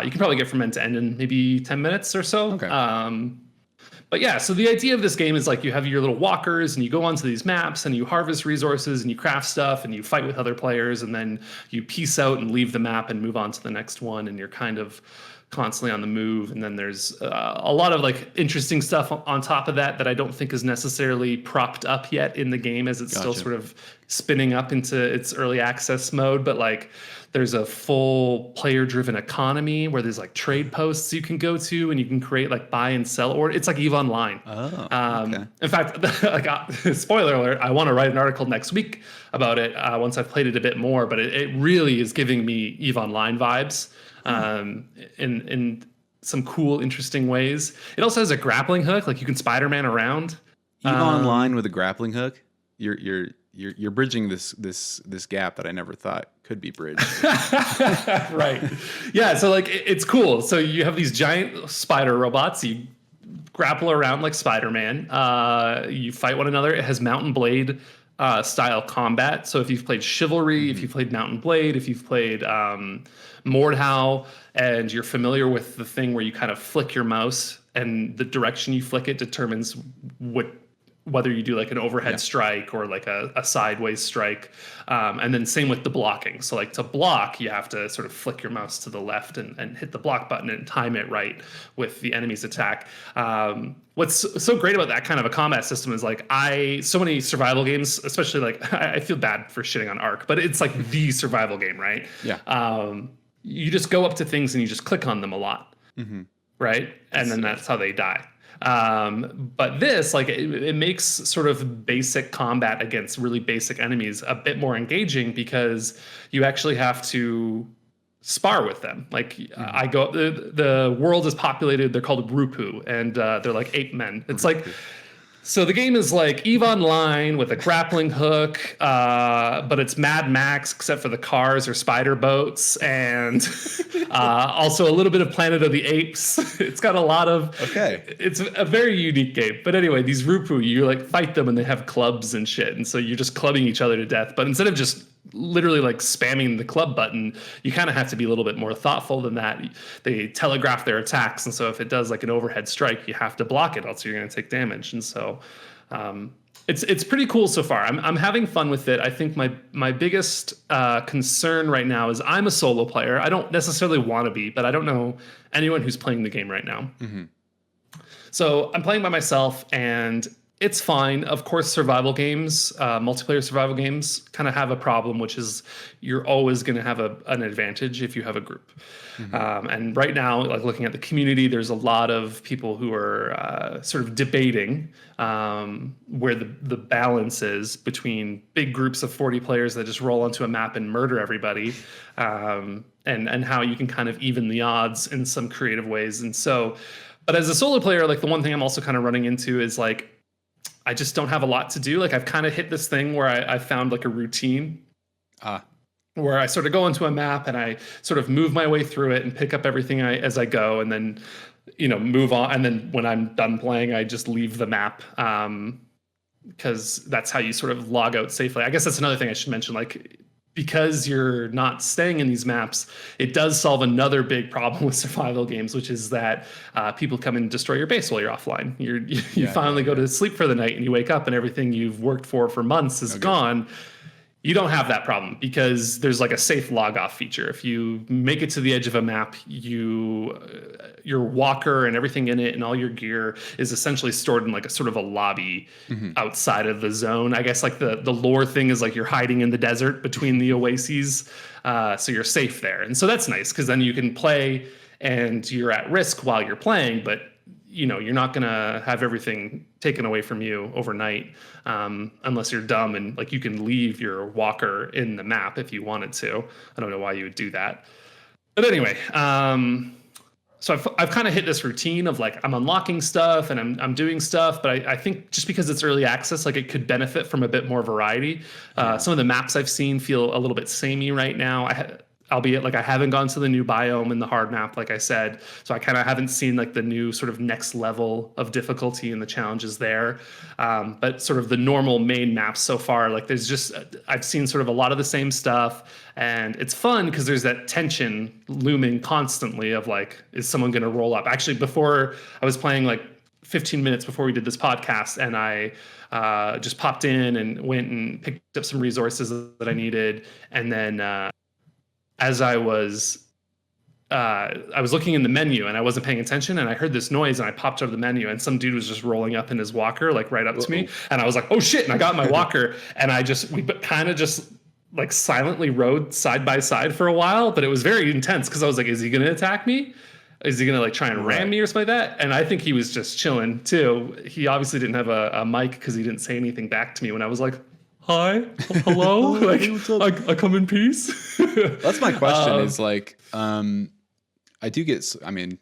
you can probably get from end to end in maybe 10 minutes or so. Okay. But yeah, so the idea of this game is like you have your little walkers, and you go onto these maps, and you harvest resources, and you craft stuff, and you fight with other players, and then you peace out and leave the map and move on to the next one, and you're kind of constantly on the move. And then there's a lot of like interesting stuff on top of that I don't think is necessarily propped up yet in the game, as it's still sort of spinning up into its early access mode. But like there's a full player-driven economy where there's like trade posts you can go to, and you can create like buy and sell order. It's like EVE Online. Okay. In fact, like spoiler alert, I want to write an article next week about it once I've played it a bit more. But it really is giving me EVE Online vibes in some cool, interesting ways. It also has a grappling hook, like you can Spider-Man around. EVE Online with a grappling hook. You're bridging this gap that I never thought could be bridged. Right. Yeah. So like it's cool. So you have these giant spider robots. You grapple around like Spider-Man. You fight one another. It has Mountain Blade style combat. So if you've played Chivalry, if you've played Mountain Blade, if you've played Mordhau, and you're familiar with the thing where you kind of flick your mouse, and the direction you flick it determines whether you do like an overhead strike or like a sideways strike. And then same with the blocking. So like to block, you have to sort of flick your mouse to the left and hit the block button and time it right with the enemy's attack. What's so great about that kind of a combat system is like so many survival games, especially like I feel bad for shitting on Ark, but it's like the survival game, right? Yeah. You just go up to things and you just click on them a lot, right? And then that's how they die. But this, like, it makes sort of basic combat against really basic enemies a bit more engaging, because you actually have to spar with them. Like the world is populated. They're called Rupu, and they're like ape men. It's like, so the game is like EVE Online with a grappling hook, but it's Mad Max except for the cars or spider boats, and also a little bit of Planet of the Apes. It's got a lot of... It's a very unique game. But anyway, these Rupu, you like fight them, and they have clubs and shit, and so you're just clubbing each other to death. But instead of just literally like spamming the club button, you kind of have to be a little bit more thoughtful than that. They telegraph their attacks, and so if it does like an overhead strike, you have to block it, else you're going to take damage. And so it's pretty cool so far. I'm having fun with it. I think my biggest concern right now is I'm a solo player. I don't necessarily want to be, but I don't know anyone who's playing the game right now. So I'm playing by myself, and it's fine. Of course, survival games, multiplayer survival games kind of have a problem, which is you're always going to have an advantage if you have a group. And right now, like looking at the community, there's a lot of people who are sort of debating where the balance is between big groups of 40 players that just roll onto a map and murder everybody, and how you can kind of even the odds in some creative ways. And so, but as a solo player, like the one thing I'm also kind of running into is like, I just don't have a lot to do. Like I've kind of hit this thing where I found like a routine where I sort of go into a map and I sort of move my way through it and pick up everything as I go, and then, move on. And then when I'm done playing, I just leave the map. Because that's how you sort of log out safely. I guess that's another thing I should mention. Like, because you're not staying in these maps, it does solve another big problem with survival games, which is that people come and destroy your base while you're offline. You finally go to sleep for the night and you wake up and everything you've worked for months is gone. You don't have that problem because there's like a safe log off feature. If you make it to the edge of a map, your walker and everything in it and all your gear is essentially stored in like a sort of a lobby outside of the zone. I guess like the lore thing is like you're hiding in the desert between the oases. So you're safe there. And so that's nice because then you can play and you're at risk while you're playing, but you're not going to have everything taken away from you overnight, unless you're dumb and like you can leave your walker in the map if you wanted to. I don't know why you would do that. But anyway, so I've kind of hit this routine of like I'm unlocking stuff and I'm doing stuff, but I think just because it's early access, like it could benefit from a bit more variety. Some of the maps I've seen feel a little bit samey right now. Albeit like I haven't gone to the new biome in the hard map, like I said. So I kind of haven't seen like the new sort of next level of difficulty and the challenges there. But sort of the normal main maps so far, like I've seen sort of a lot of the same stuff, and it's fun because there's that tension looming constantly of like, is someone going to roll up? Actually, before I was playing like 15 minutes before we did this podcast, and I just popped in and went and picked up some resources that I needed. And then, as I was looking in the menu and I wasn't paying attention, and I heard this noise and I popped out of the menu and some dude was just rolling up in his walker, like right up to me. And I was like, oh shit. And I got my walker and we kind of just like silently rode side by side for a while, but it was very intense because I was like, is he going to attack me? Is he going to like try and ram me or something like that? And I think he was just chilling too. He obviously didn't have a mic because he didn't say anything back to me when I was like, hi, hello, like I come in peace. That's my question. Is like, I do get. I mean,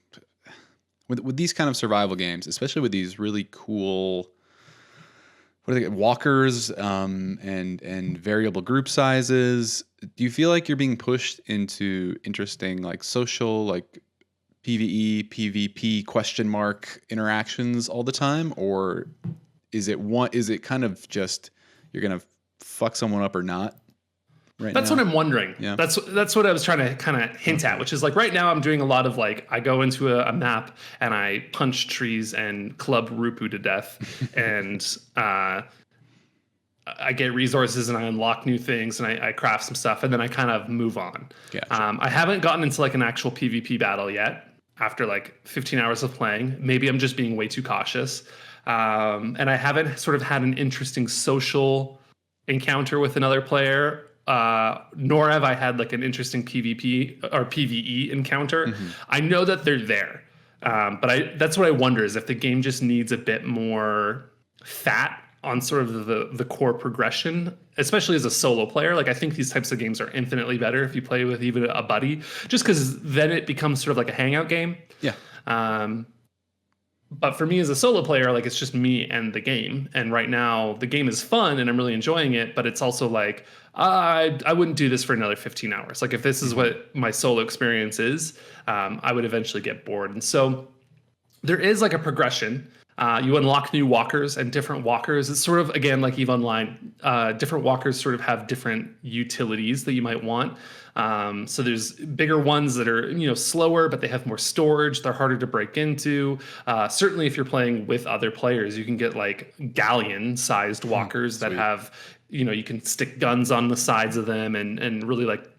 with these kind of survival games, especially with these really cool, what are they? Walkers, and variable group sizes. Do you feel like you're being pushed into interesting like social like PvE, PvP ? Interactions all the time, or is it kind of just you're gonna fuck someone up or not? That's what I'm wondering. Yeah. That's what I was trying to kind of hint at, which is like right now I'm doing a lot of like I go into a map and I punch trees and club Rupu to death, and I get resources and I unlock new things and I craft some stuff and then I kind of move on. Gotcha. I haven't gotten into like an actual PvP battle yet after like 15 hours of playing. Maybe I'm just being way too cautious. And I haven't sort of had an interesting social encounter with another player, nor have I had like an interesting PvP or PvE encounter. I know that they're there, but that's what I wonder is if the game just needs a bit more fat on sort of the core progression, especially as a solo player. Like I think these types of games are infinitely better if you play with even a buddy, just because then it becomes sort of like a hangout game. Yeah. But for me as a solo player, like it's just me and the game. And right now the game is fun and I'm really enjoying it, but it's also like, I wouldn't do this for another 15 hours. Like if this is what my solo experience is, I would eventually get bored. And so there is like a progression. You unlock new walkers and different walkers. It's sort of, again, like EVE Online, different walkers sort of have different utilities that you might want. So there's bigger ones that are, slower, but they have more storage. They're harder to break into. Certainly if you're playing with other players, you can get like galleon sized walkers that have, you can stick guns on the sides of them and really like,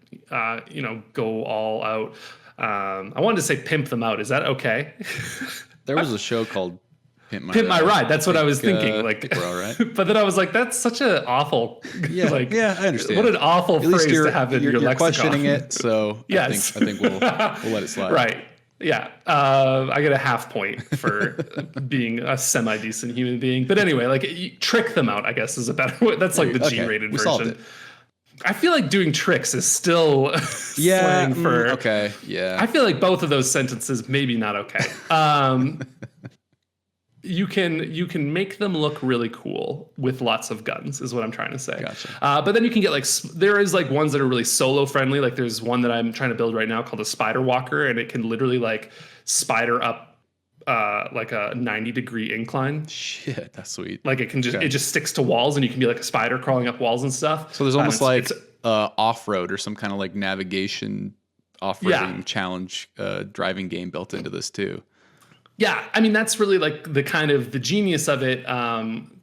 go all out. I wanted to say pimp them out. Is that okay? There was a show called Pimp My Ride. That's what I was thinking. we're all right. But then I was like, that's such an awful. Yeah, I understand. What an awful phrase to have in your lexicon. Questioning it, so yes. I think we'll let it slide. Right. Yeah. I get a half point for being a semi-decent human being. But anyway, like trick them out, I guess, is a better way. That's like the G-rated version. Solved it. I feel like doing tricks is still slang for. Okay. Yeah. I feel like both of those sentences maybe not okay. You can make them look really cool with lots of guns is what I'm trying to say. Gotcha. But then you can get like there is like ones that are really solo friendly. Like there's one that I'm trying to build right now called a Spider Walker, and it can literally like spider up like a 90-degree incline. Shit, that's sweet. Like it just sticks to walls, and you can be like a spider crawling up walls and stuff. So there's almost like off-road or some kind of like navigation off-roading challenge driving game built into this too. Yeah, I mean that's really like the kind of the genius of it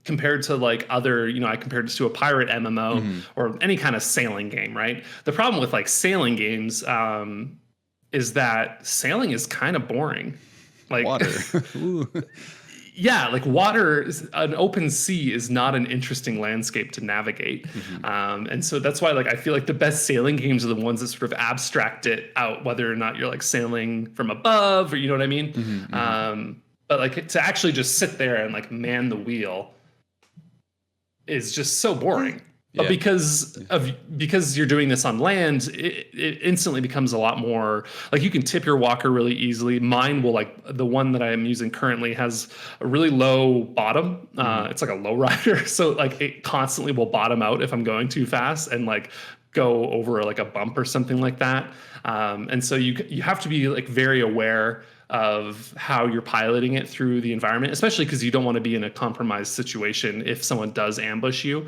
compared to like other, I compared it to a pirate MMO or any kind of sailing game, right? The problem with like sailing games is that sailing is kind of boring. Like water. Yeah, like water, an open sea is not an interesting landscape to navigate. And so that's why like I feel like the best sailing games are the ones that sort of abstract it out, whether or not you're like sailing from above or you know what I mean? But like to actually just sit there and like man the wheel is just so boring. But because you're doing this on land, it instantly becomes a lot more like you can tip your walker really easily. Mine will like the one that I am using currently has a really low bottom. It's like a low rider. So like it constantly will bottom out if I'm going too fast and like go over like a bump or something like that. And so you have to be like very aware of how you're piloting it through the environment, especially because you don't want to be in a compromised situation if someone does ambush you.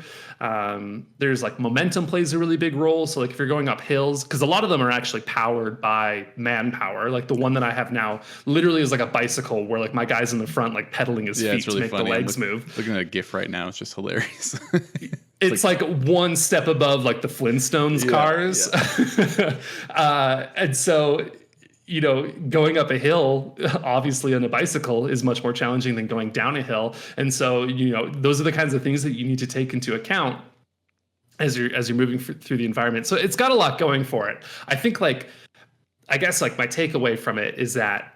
There's like momentum plays a really big role. So like if you're going up hills, because a lot of them are actually powered by manpower. Like the one that I have now literally is like a bicycle where like my guy's in the front like pedaling his feet to make the legs move. Looking at a GIF right now, it's just hilarious. It's like one step above like the Flintstones cars. And so going up a hill, obviously on a bicycle is much more challenging than going down a hill. And so, those are the kinds of things that you need to take into account as you're moving through the environment. So it's got a lot going for it. I think I guess my takeaway from it is that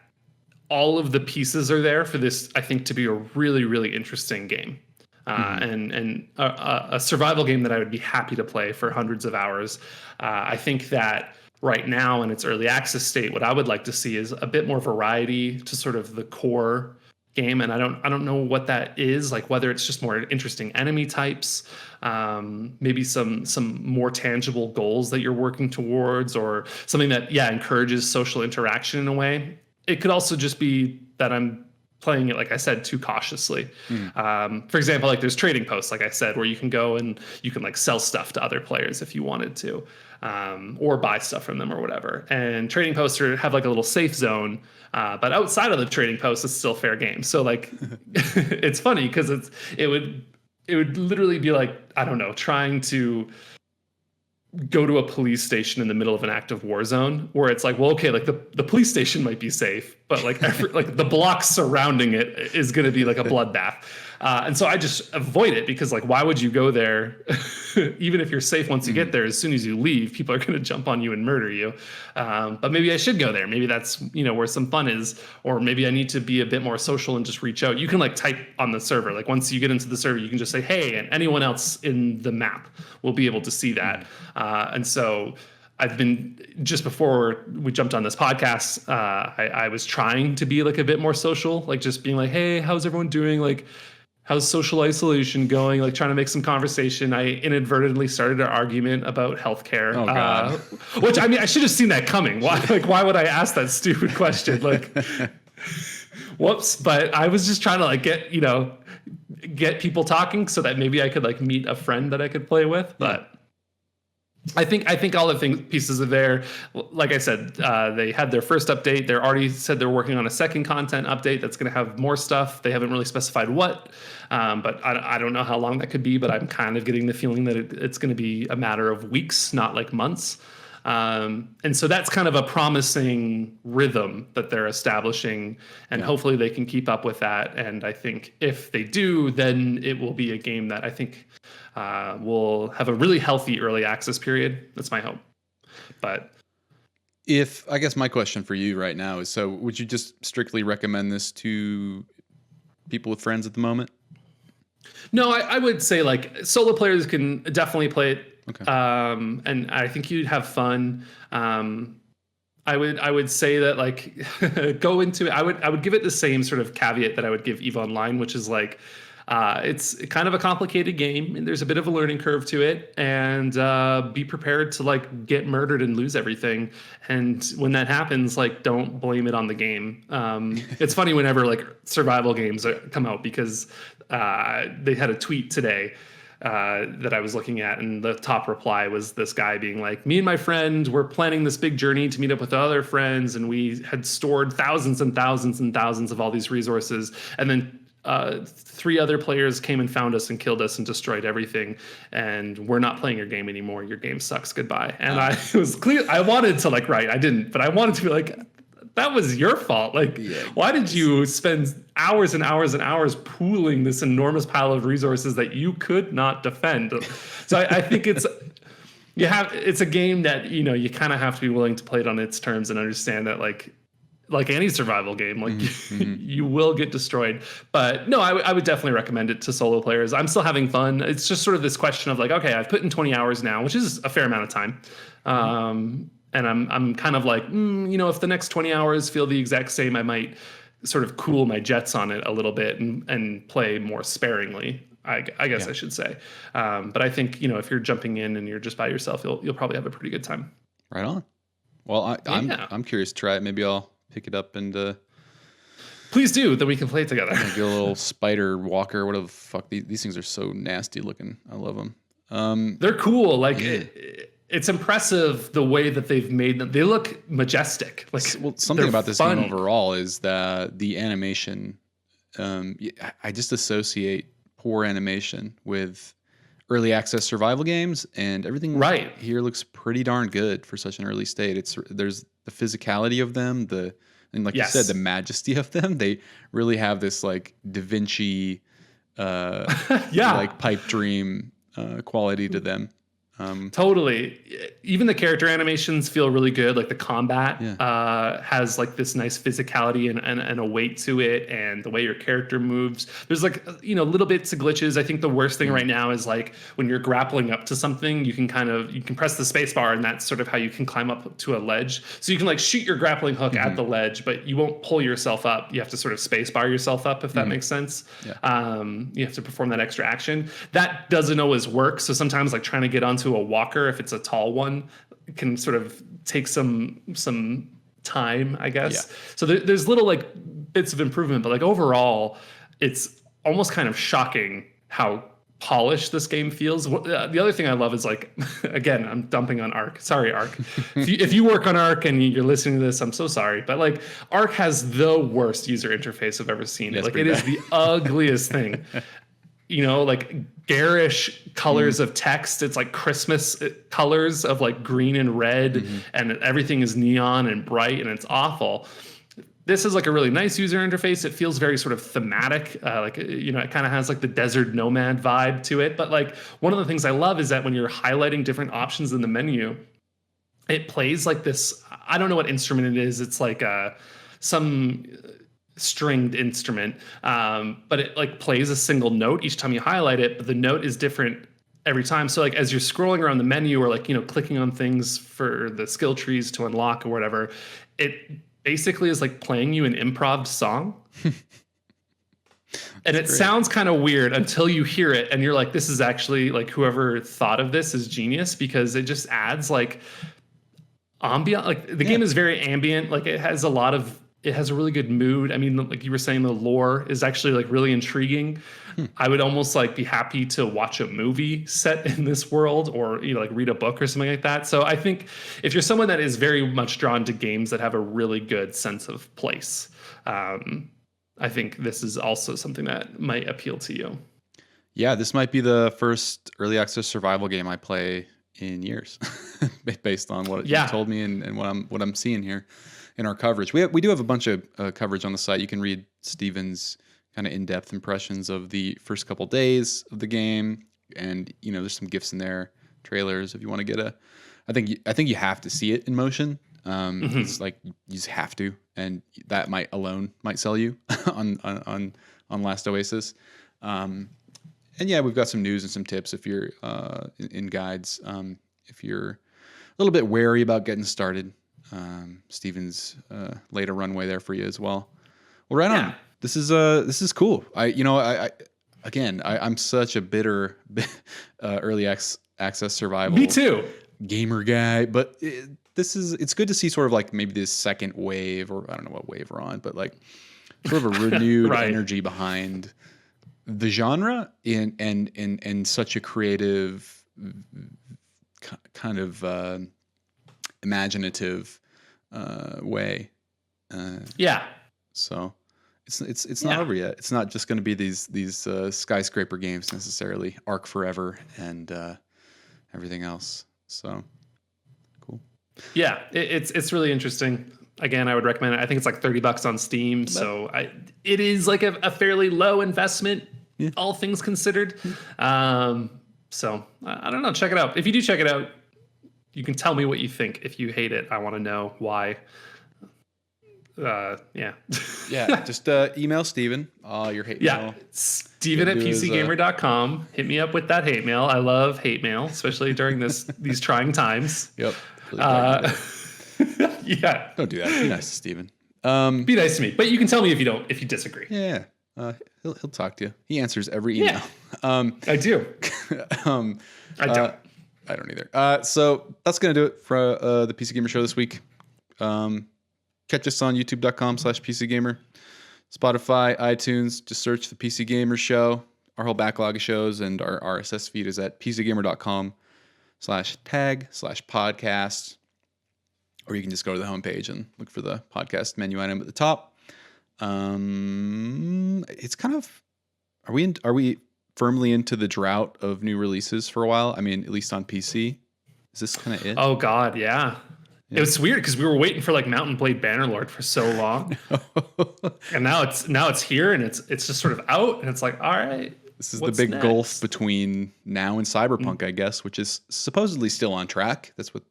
all of the pieces are there for this, I think, to be a really, really interesting game. And a survival game that I would be happy to play for hundreds of hours. I think that right now in its early access state, what I would like to see is a bit more variety to sort of the core game. And I don't know what that is, like whether it's just more interesting enemy types, maybe some more tangible goals that you're working towards, or something that, encourages social interaction in a way. It could also just be that I'm playing it, like I said, too cautiously. For example, like there's trading posts, like I said, where you can go and you can like sell stuff to other players if you wanted to, or buy stuff from them or whatever. And trading posts have like a little safe zone, but outside of the trading post, it's still fair game. So like, it's funny because it would literally be like, I don't know, trying to go to a police station in the middle of an active war zone where it's like, well, okay, like the police station might be safe, but like like the block surrounding it is going to be like a bloodbath. And so I just avoid it because like, why would you go there? Even if you're safe once you get there, as soon as you leave, people are going to jump on you and murder you. But maybe I should go there. Maybe that's, where some fun is, or maybe I need to be a bit more social and just reach out. You can like type on the server. Like once you get into the server, you can just say, hey, and anyone else in the map will be able to see that. And so I've been, just before we jumped on this podcast, I was trying to be like a bit more social, like just being like, hey, how's everyone doing? Like, how's social isolation going? Like trying to make some conversation. I inadvertently started an argument about healthcare, which I mean, I should have seen that coming. Why would I ask that stupid question? Like, whoops. But I was just trying to like get people talking so that maybe I could like meet a friend that I could play with. But I think all the pieces are there. Like I said, they had their first update. They're already said they're working on a second content update that's going to have more stuff. They haven't really specified what, but I don't know how long that could be. But I'm kind of getting the feeling that it's going to be a matter of weeks, not like months. And so that's kind of a promising rhythm that they're establishing, and hopefully they can keep up with that. And I think if they do, then it will be a game that I think will have a really healthy early access period. That's my hope. But I guess my question for you right now is, so would you just strictly recommend this to people with friends at the moment? No, I would say like solo players can definitely play it. Okay. And I think you'd have fun. I would say that like go into it. I would give it the same sort of caveat that I would give EVE Online, which is like it's kind of a complicated game and there's a bit of a learning curve to it, and be prepared to like get murdered and lose everything. And when that happens, like don't blame it on the game. It's funny whenever like survival games come out, because they had a tweet today that I was looking at, and the top reply was this guy being like, me and my friend were planning this big journey to meet up with other friends, and we had stored thousands and thousands and thousands of all these resources, and then 3 other players came and found us and killed us and destroyed everything, and we're not playing your game anymore. Your game sucks. Goodbye. And I was clear. I wanted to like write. I didn't, but I wanted to be like, that was your fault. Like, why did you spend hours and hours and hours pooling this enormous pile of resources that you could not defend? So I think it's a game that, you know, you kind of have to be willing to play it on its terms and understand that like any survival game, like you will get destroyed. But no, I would definitely recommend it to solo players. I'm still having fun. It's just sort of this question of like, okay, I've put in 20 hours now, which is a fair amount of time. And I'm kind of like, you know, if the next 20 hours feel the exact same, I might sort of cool my jets on it a little bit and play more sparingly, I guess I should say. But I think, you know, if you're jumping in and you're just by yourself, you'll probably have a pretty good time. Right on. Well, I'm curious to try it. Maybe I'll pick it up and please do. Then we can play it together. Maybe a little spider walker. Whatever the fuck. These things are so nasty looking. I love them. They're cool. Like it's impressive the way that they've made them. They look majestic. Like, well, something about this game overall is that the animation. I just associate poor animation with early access survival games, and everything here looks pretty darn good for such an early state. There's the physicality of them, and like you said, the majesty of them. They really have this like Da Vinci, like pipe dream quality to them. Totally. Even the character animations feel really good. Like the combat has like this nice physicality and a weight to it, and the way your character moves. There's like, you know, little bits of glitches. I think the worst thing right now is like when you're grappling up to something, you can press the space bar, and that's sort of how you can climb up to a ledge. So you can like shoot your grappling hook at the ledge, but you won't pull yourself up. You have to sort of space bar yourself up, if that makes sense. Yeah. You have to perform that extra action. That doesn't always work. So sometimes like trying to get onto a walker, if it's a tall one, can sort of take some time, I guess. So there's little like bits of improvement, but like overall, it's almost kind of shocking how polished this game feels. The other thing I love is like, again, I'm dumping on Ark. Sorry, Ark. if you work on Ark and you're listening to this, I'm so sorry. But like Ark has the worst user interface I've ever seen. Like it is the ugliest thing. You know, like garish colors of text. It's like Christmas colors of like green and red, and everything is neon and bright, and it's awful. This is like a really nice user interface. It feels very sort of thematic. Like, you know, it kind of has like the desert nomad vibe to it. But like one of the things I love is that when you're highlighting different options in the menu, it plays like this. I don't know what instrument it is. It's like some stringed instrument, but it like plays a single note each time you highlight it, but the note is different every time. So like as you're scrolling around the menu, or like, you know, clicking on things for the skill trees to unlock or whatever, it basically is like playing you an improv song. And it sounds kind of weird until you hear it and you're like, this is actually like, whoever thought of this is genius, because it just adds like ambient. Like the game is very ambient. Like it has a really good mood. I mean, like you were saying, the lore is actually like really intriguing. I would almost like be happy to watch a movie set in this world, or, you know, like read a book or something like that. So I think if you're someone that is very much drawn to games that have a really good sense of place, I think this is also something that might appeal to you. Yeah, this might be the first early access survival game I play in years, based on what you told me and what I'm seeing here in our coverage. We do have a bunch of coverage on the site. You can read Steven's kind of in-depth impressions of the first couple days of the game, and there's some GIFs in there, trailers if you want to get I think you have to see it in motion. It's like you just have to, and that might sell you on Last Oasis. And yeah, we've got some news and some tips if you're in guides. If you're a little bit wary about getting started, Steven's laid a runway there for you as well. Well, right on. This is cool. I'm such a bitter early access survival. Me too. Gamer guy, but it's good to see sort of like maybe this second wave, or I don't know what wave we're on, but like sort of a renewed energy behind the genre in such a creative kind of imaginative way. So it's not over yet. It's not just going to be these skyscraper games necessarily, Arc Forever and everything else. So cool. Yeah, it's really interesting. Again, I would recommend it. I think it's like $30 on Steam. So it is like a fairly low investment, all things considered. So I don't know. Check it out. If you do check it out, you can tell me what you think. If you hate it, I want to know why. Just email Steven your hate mail. Steven at PCGamer.com. Hit me up with that hate mail. I love hate mail, especially during these trying times. Yep. Really don't do that. Be nice to Steven. Be nice to me, but you can tell me if you disagree. Yeah. He'll talk to you. He answers every email. I do. I don't. I don't either. So that's gonna do it for the PC Gamer Show this week. Catch us on youtube.com/PCGamer, Spotify, iTunes. Just search the PC Gamer Show. Our whole backlog of shows and our RSS feed is at pcgamer.com/tag/podcast. Or you can just go to the homepage and look for the podcast menu item at the top. It's kind of, are we firmly into the drought of new releases for a while? I mean, at least on PC. Is this kind of it? Oh God, yeah. It was weird because we were waiting for like Mountain Blade Bannerlord for so long, and now it's here and it's just sort of out, and it's like, all right, this is the big gulf between now and Cyberpunk, I guess, which is supposedly still on track. That's what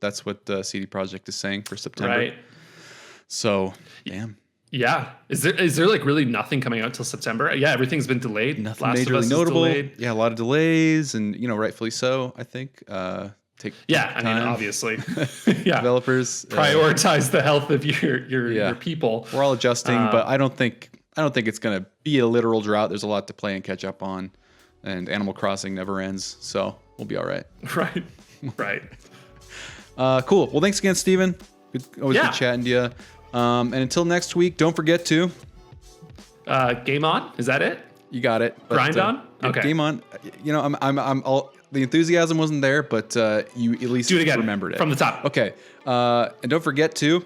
CD Projekt is saying for September. Right. So, damn. Yeah. Is there like really nothing coming out till September? Yeah, everything's been delayed. Nothing majorly notable. Yeah, a lot of delays, and rightfully so. I think. Take time. Obviously, developers prioritize the health of your people. We're all adjusting, but I don't think it's going to be a literal drought. There's a lot to play and catch up on, and Animal Crossing never ends, so we'll be all right. Right. Cool. Well, thanks again, Steven. Always good chatting to you. And until next week, don't forget to game on. Is that it? You got it. Grind on. Okay. Game on. I'm all. The enthusiasm wasn't there, but you at least do it again. Remembered it from the top. Okay, and don't forget to